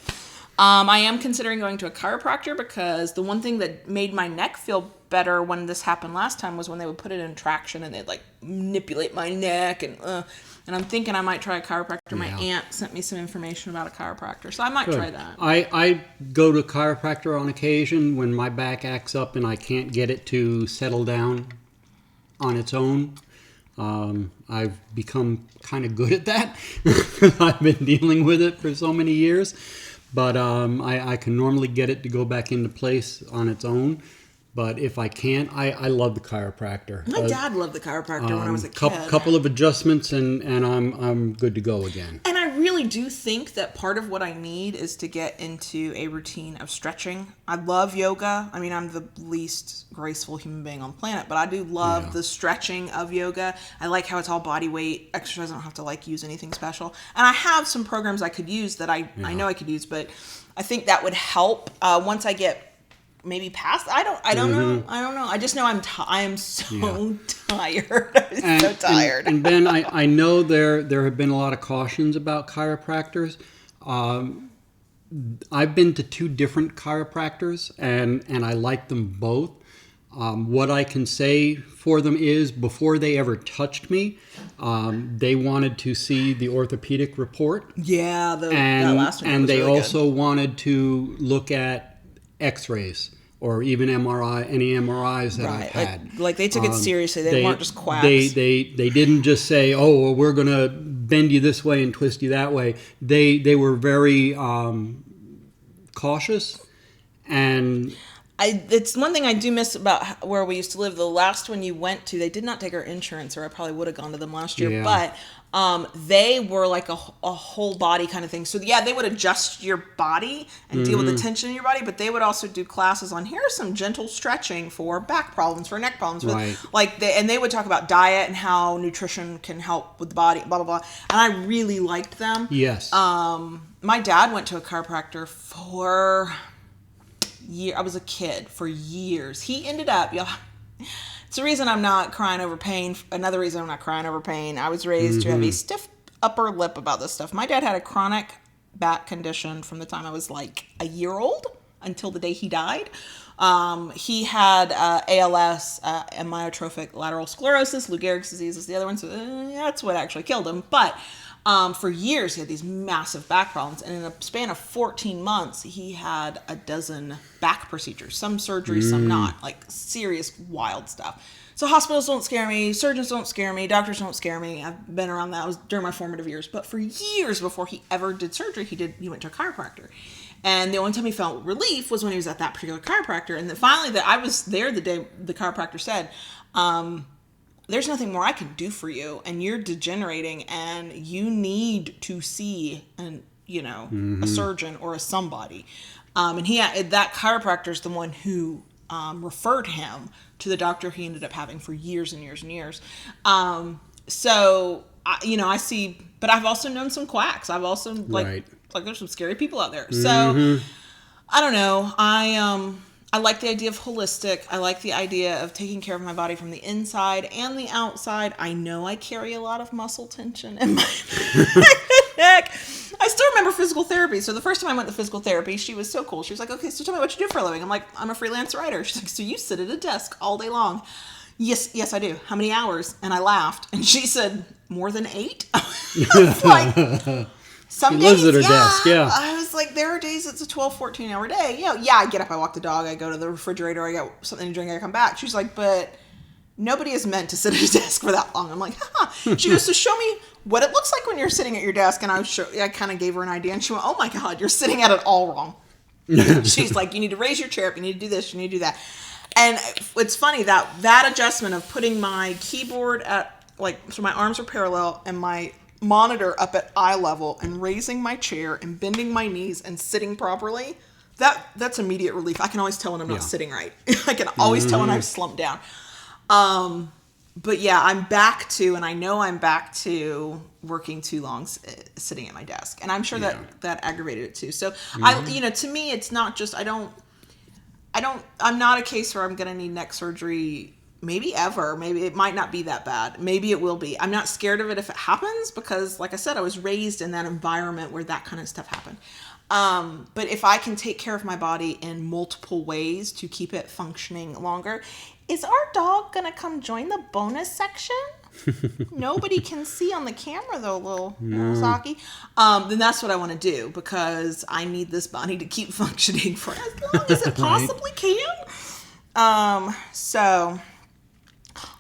I am considering going to a chiropractor because the one thing that made my neck feel better when this happened last time was when they would put it in traction and they'd like manipulate my neck and I'm thinking I might try a chiropractor. Yeah. My aunt sent me some information about a chiropractor, so I might try that. I go to a chiropractor on occasion when my back acts up and I can't get it to settle down on its own. I've become kind of good at that. I've been dealing with it for so many years. But I can normally get it to go back into place on its own. But if I can't, I love the chiropractor. My dad loved the chiropractor when I was a kid. Couple of adjustments and I'm good to go again. And I really do think that part of what I need is to get into a routine of stretching. I love yoga. I mean, I'm the least graceful human being on the planet, but I do love the stretching of yoga. I like how it's all body weight exercise. I don't have to like use anything special. And I have some programs I could use that I know I could use, but I think that would help once I get maybe past. I don't know. I just know I am so tired. I'm so tired. And Ben, I know there have been a lot of cautions about chiropractors. I've been to 2 different chiropractors, and I like them both. What I can say for them is, before they ever touched me, they wanted to see the orthopedic report. Yeah, that last one. And was they really also wanted to look at X-rays or even MRI, any MRIs that I've had. Like they took it seriously. They weren't just quacks. They didn't just say, "Oh, well, we're going to bend you this way and twist you that way." They were very cautious, and it's one thing I do miss about where we used to live. The last one you went to, they did not take our insurance, or I probably would have gone to them last year. Yeah. But they were like a whole body kind of thing. So yeah, they would adjust your body and deal with the tension in your body, but they would also do classes on, here's some gentle stretching for back problems, for neck problems. Right. And they would talk about diet and how nutrition can help with the body, blah, blah, blah. And I really liked them. Yes. My dad went to a chiropractor for I was a kid for years. He ended up, it's the reason I'm not crying over pain. Another reason I'm not crying over pain. I was raised to have a stiff upper lip about this stuff. My dad had a chronic back condition from the time I was like a year old until the day he died. He had ALS, amyotrophic lateral sclerosis, Lou Gehrig's disease is the other one. So that's what actually killed him. But for years, he had these massive back problems. And in a span of 14 months, he had a dozen back procedures, some surgery, some not, like serious wild stuff. So hospitals don't scare me. Surgeons don't scare me. Doctors don't scare me. I've been around that. It was during my formative years. But for years before he ever did surgery, he went to a chiropractor. And the only time he felt relief was when he was at that particular chiropractor. And then finally, I was there the day the chiropractor said, there's nothing more I can do for you, and you're degenerating, and you need to see a surgeon or a somebody. And that chiropractor is the one who referred him to the doctor he ended up having for years and years and years. So I see, but I've also known some quacks. I've also like there's some scary people out there. So I don't know. I like the idea of holistic. I like the idea of taking care of my body from the inside and the outside. I know I carry a lot of muscle tension in my neck. I still remember physical therapy. So the first time I went to physical therapy, she was so cool. She was like, okay, so tell me what you do for a living. I'm like, I'm a freelance writer. She's like, so you sit at a desk all day long? Yes, I do. How many hours? And I laughed. And she said, more than 8? I was like, some days, lives at her desk, yeah. I was like, there are days it's a 12, 14-hour day. I get up, I walk the dog, I go to the refrigerator, I get something to drink, I come back. She's like, but nobody is meant to sit at a desk for that long. I'm like, haha. She goes, so show me what it looks like when you're sitting at your desk. And I kind of gave her an idea, and she went, oh my God, you're sitting at it all wrong. She's like, you need to raise your chair up, you need to do this, you need to do that. And it's funny that adjustment of putting my keyboard at, so my arms are parallel and my monitor up at eye level and raising my chair and bending my knees and sitting properly, that's immediate relief. I can always tell when I'm not sitting right. I can always tell when I've slumped down. But yeah, I'm back to working too long sitting at my desk. And I'm sure that aggravated it too. So to me, it's not just, I'm not a case where I'm going to need neck surgery. Maybe ever. Maybe it might not be that bad. Maybe it will be. I'm not scared of it if it happens because, like I said, I was raised in that environment where that kind of stuff happened. But if I can take care of my body in multiple ways to keep it functioning longer, is our dog going to come join the bonus section? Nobody can see on the camera though, little Saki. Then that's what I want to do because I need this body to keep functioning for as long as it possibly can. So...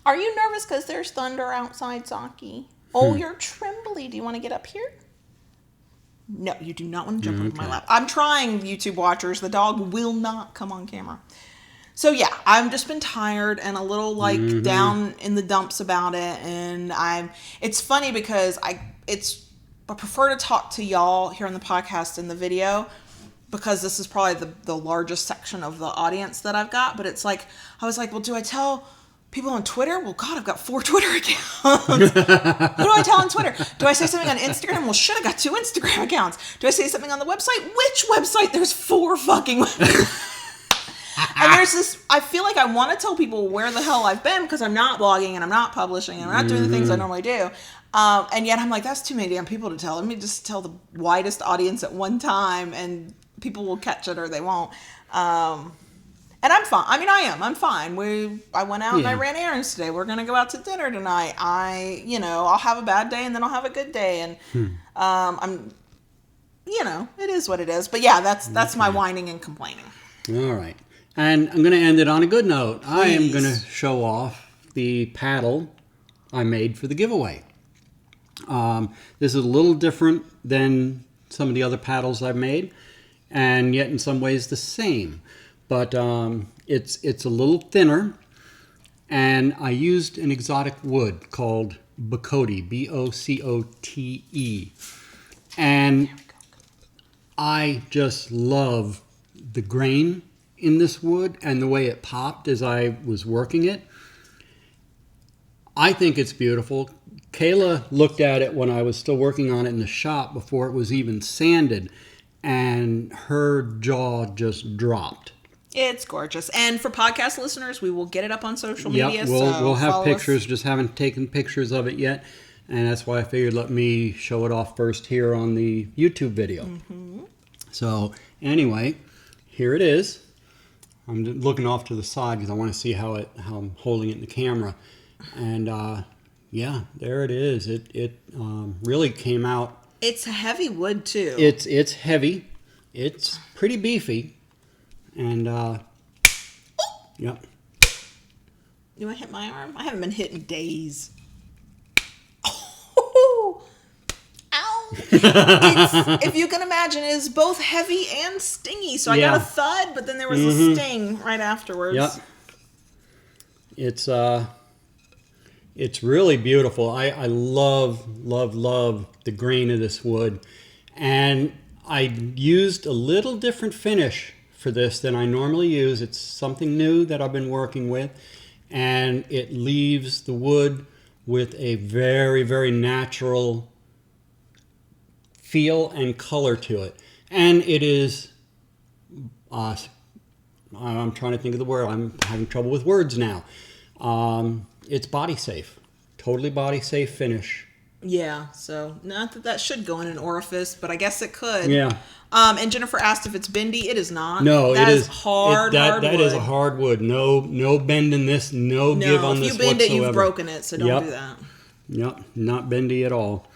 Are you nervous because there's thunder outside, Saki? Oh, you're trembly. Do you want to get up here? No, you do not want to jump into my lap. I'm trying, YouTube watchers. The dog will not come on camera. So yeah, I've just been tired and a little down in the dumps about it. And it's funny because prefer to talk to y'all here on the podcast in the video, because this is probably the largest section of the audience that I've got. But it's like, I was like, well, do I tell people on Twitter? Well, God, I've got 4 Twitter accounts. Who do I tell on Twitter? Do I say something on Instagram? Well, shit, I got 2 Instagram accounts. Do I say something on the website? Which website? There's 4 fucking websites. And there's this, I feel like I want to tell people where the hell I've been, because I'm not blogging and I'm not publishing and I'm not doing the things I normally do. And yet I'm like, that's too many damn people to tell. Let me just tell the widest audience at one time, and people will catch it or they won't. And I'm fine. I mean, I'm fine. I went out and I ran errands today. We're going to go out to dinner tonight. I'll have a bad day and then I'll have a good day. And, it is what it is. But yeah, that's my whining and complaining. All right. And I'm going to end it on a good note. Please. I am going to show off the paddle I made for the giveaway. This is a little different than some of the other paddles I've made, and yet in some ways the same. But it's a little thinner, and I used an exotic wood called Bocote, B-O-C-O-T-E. And I just love the grain in this wood and the way it popped as I was working it. I think it's beautiful. Kayla looked at it when I was still working on it in the shop before it was even sanded, and her jaw just dropped. It's gorgeous. And for podcast listeners, we will get it up on social media. Yep, we'll have pictures, just haven't taken pictures of it yet. And that's why I figured let me show it off first here on the YouTube video. Mm-hmm. So anyway, here it is. I'm looking off to the side because I want to see how I'm holding it in the camera. And yeah, there it is. It really came out. It's a heavy wood too. It's heavy. It's pretty beefy. And yep. You want to hit my arm? I haven't been hit in days. Oh, ow! If you can imagine, it is both heavy and stingy. So I got a thud, but then there was a sting right afterwards. Yep. It's really beautiful. I love the grain of this wood. And I used a little different finish for this than I normally use. It's something new that I've been working with. And it leaves the wood with a very, very natural feel and color to it. And it is, I'm trying to think of the word. I'm having trouble with words now. It's body safe. Totally body safe finish. Yeah, so not that should go in an orifice, but I guess it could. Yeah. And Jennifer asked if it's bendy. It is not. No, that it is hard. That wood. is a hard wood. No bend in this. No give on this whatsoever. If you bend it, you've broken it. So don't do that. Yep, not bendy at all.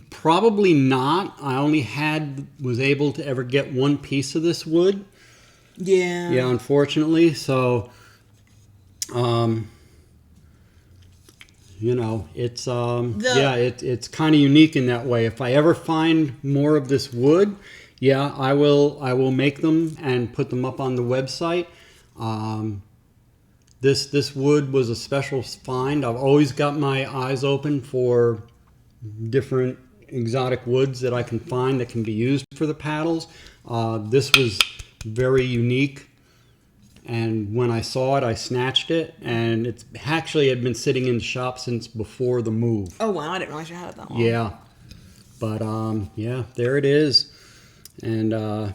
Probably not. I only was able to ever get one piece of this wood. Yeah. Yeah, unfortunately. So, it's it's kind of unique in that way. If I ever find more of this wood, I will make them and put them up on the website. This wood was a special find. I've always got my eyes open for different exotic woods that I can find that can be used for the paddles. This was very unique, and when I saw it, I snatched it, and it actually had been sitting in the shop since before the move. Oh wow, I didn't realize you had it that long. Yeah, but there it is, and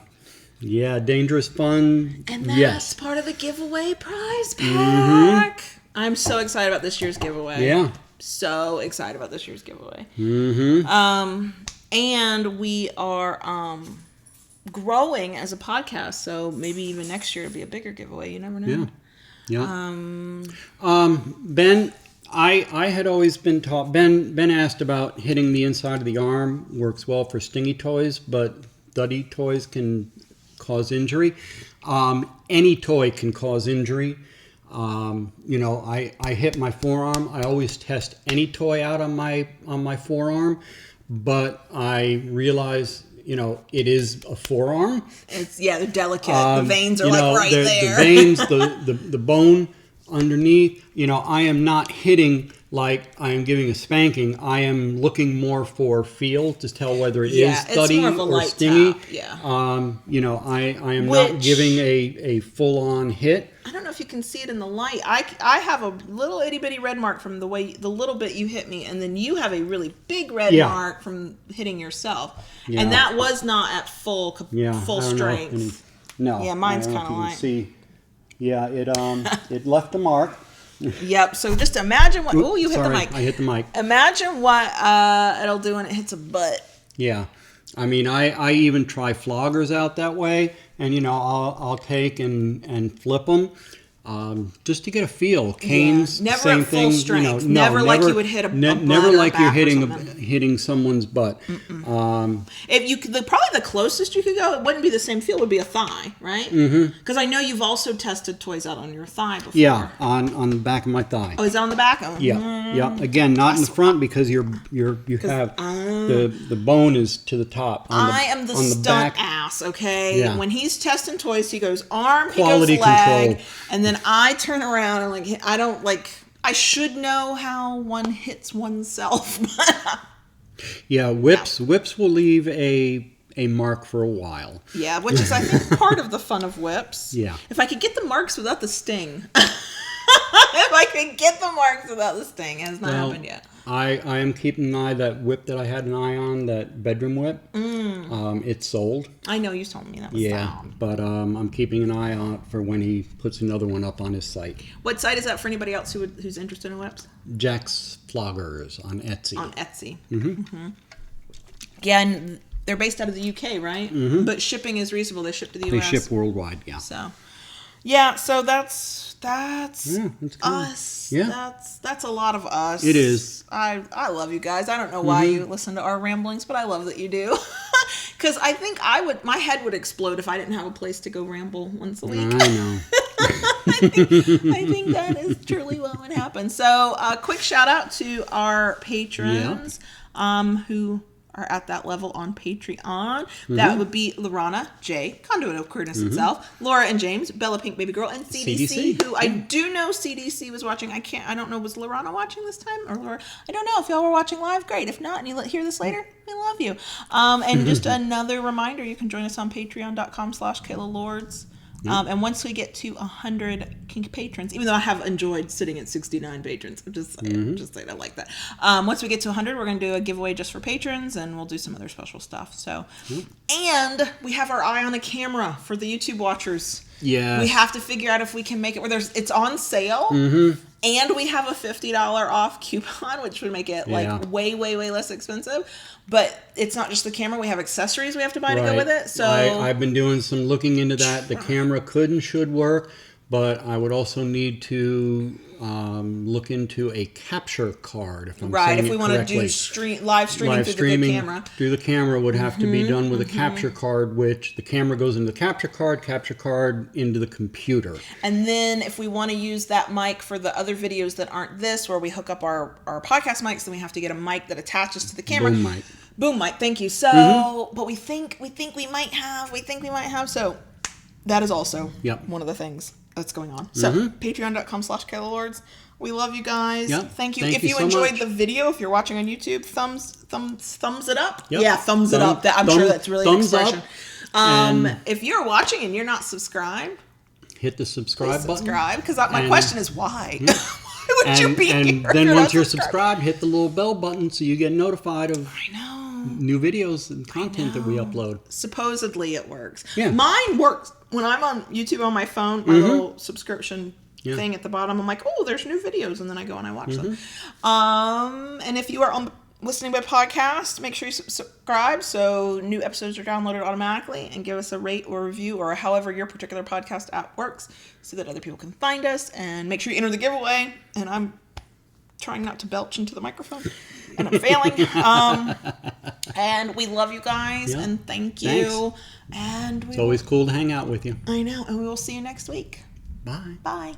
dangerous fun. And that's part of the giveaway prize pack. Mm-hmm. I'm so excited about this year's giveaway. Yeah, so excited about this year's giveaway. Mm-hmm. And we are growing as a podcast, so maybe even next year it'll be a bigger giveaway. You never know. Yeah. Ben, I had always been taught. Ben asked about hitting the inside of the arm. Works well for stingy toys, but duddy toys can cause injury. Any toy can cause injury. I hit my forearm. I always test any toy out on my forearm, but I realize, it is a forearm. They're delicate. The veins are right there. The veins, the bone underneath. I am not hitting like I am giving a spanking, I am looking more for feel to tell whether it is it's studdy more of a or light stingy. tap, yeah. I am not giving a full-on hit. I don't know if you can see it in the light. I have a little itty bitty red mark from the little bit you hit me, and then you have a really big red mark from hitting yourself. Yeah. And that was not at full strength. No. Yeah, mine's kind of light. See, yeah, it left a mark. Yep. So just imagine what. Oh, you hit the mic. I hit the mic. Imagine what it'll do when it hits a butt. Yeah. I mean, I even try floggers out that way, and I'll take and flip them. Just to get a feel. Canes, never same at full thing. strength. Never like you would hit a butt never or like back you're or hitting someone's butt. If you could, probably the closest you could go, it wouldn't be the same feel. Would be a thigh, right? Because I know you've also tested toys out on your thigh before. Yeah, on the back of my thigh. Oh, is it on the back? Oh, yeah. Again, not in the front because you have the bone is to the top. I am the stunt ass. Okay. Yeah. When he's testing toys, he goes arm, Quality he goes leg, control. and then I turn around and I don't like. I should know how one hits oneself. Yeah, whips will leave a mark for a while. Yeah, which is I think part of the fun of whips. Yeah. If I could get the marks without the sting. If I could get the marks without the sting, it has not happened yet. I am keeping an eye, that whip that I had an eye on, that bedroom whip. It's sold. I know you told me that was sound. But I'm keeping an eye on it for when he puts another one up on his site. What site is that for anybody else who's interested in whips? Jack's Floggers on Etsy. On Etsy. Yeah, and they're based out of the UK, right? But shipping is reasonable. They ship to the US. They ship worldwide, yeah. So, yeah, so that's good. us. Yeah. That's a lot of us. It is. I love you guys. I don't know why you listen to our ramblings, but I love that you do. Because I think my head would explode if I didn't have a place to go ramble once a week. I know. I think that is truly what would happen. So, a quick shout out to our patrons who are at that level on Patreon. That would be Lorana J, Conduit of Queerness itself, Laura and James, Bella Pink Baby Girl, and CDC, who I do know CDC was watching. I don't know, was Lorana watching this time? Or Laura? I don't know. If y'all were watching live, great. If not, and you hear this later, we love you. And just another reminder, you can join us on patreon.com/Kayla Lords. And once we get to 100 kink patrons, even though I have enjoyed sitting at 69 patrons, I'm just saying I like that. Once we get to 100, we're going to do a giveaway just for patrons, and we'll do some other special stuff. So, and we have our eye on a camera for the YouTube watchers. Yeah, we have to figure out if we can make it where it's on sale, and we have a $50 off coupon, which would make it way less expensive. But it's not just the camera; we have accessories we have to buy to go with it. So I've been doing some looking into that. The camera could and should work, but I would also need to look into a capture card. If I'm saying if we want to do live streaming through the camera. Through the camera would have to be done with a capture card, which the camera goes into the capture card into the computer. And then if we want to use that mic for the other videos that aren't this, where we hook up our podcast mics, then we have to get a mic that attaches to the camera. Boom mic. Thank you. So, but we think we might have. So that is also one of the things that's going on. So patreon.com/Kayla Lords. We love you guys. Thank you. If you so enjoyed the video, if you're watching on YouTube, thumbs it up. Yeah, thumbs it up. I'm sure that's really an expression. If you're watching and you're not subscribed, hit the subscribe button. Because my question is why? Why would you be here? And then once you're subscribed, hit the little bell button so you get notified of new videos and content that we upload. Supposedly it works. Yeah. Mine works. When I'm on YouTube on my phone, my little subscription thing at the bottom, I'm like, oh, there's new videos, and then I go and I watch them. And if you are listening by podcast, make sure you subscribe so new episodes are downloaded automatically, and give us a rate or review or however your particular podcast app works so that other people can find us, and make sure you enter the giveaway. And I'm trying not to belch into the microphone, and I'm failing. And we love you guys, and thank you. Thanks. And it's always cool to hang out with you. I know, and we will see you next week. Bye. Bye.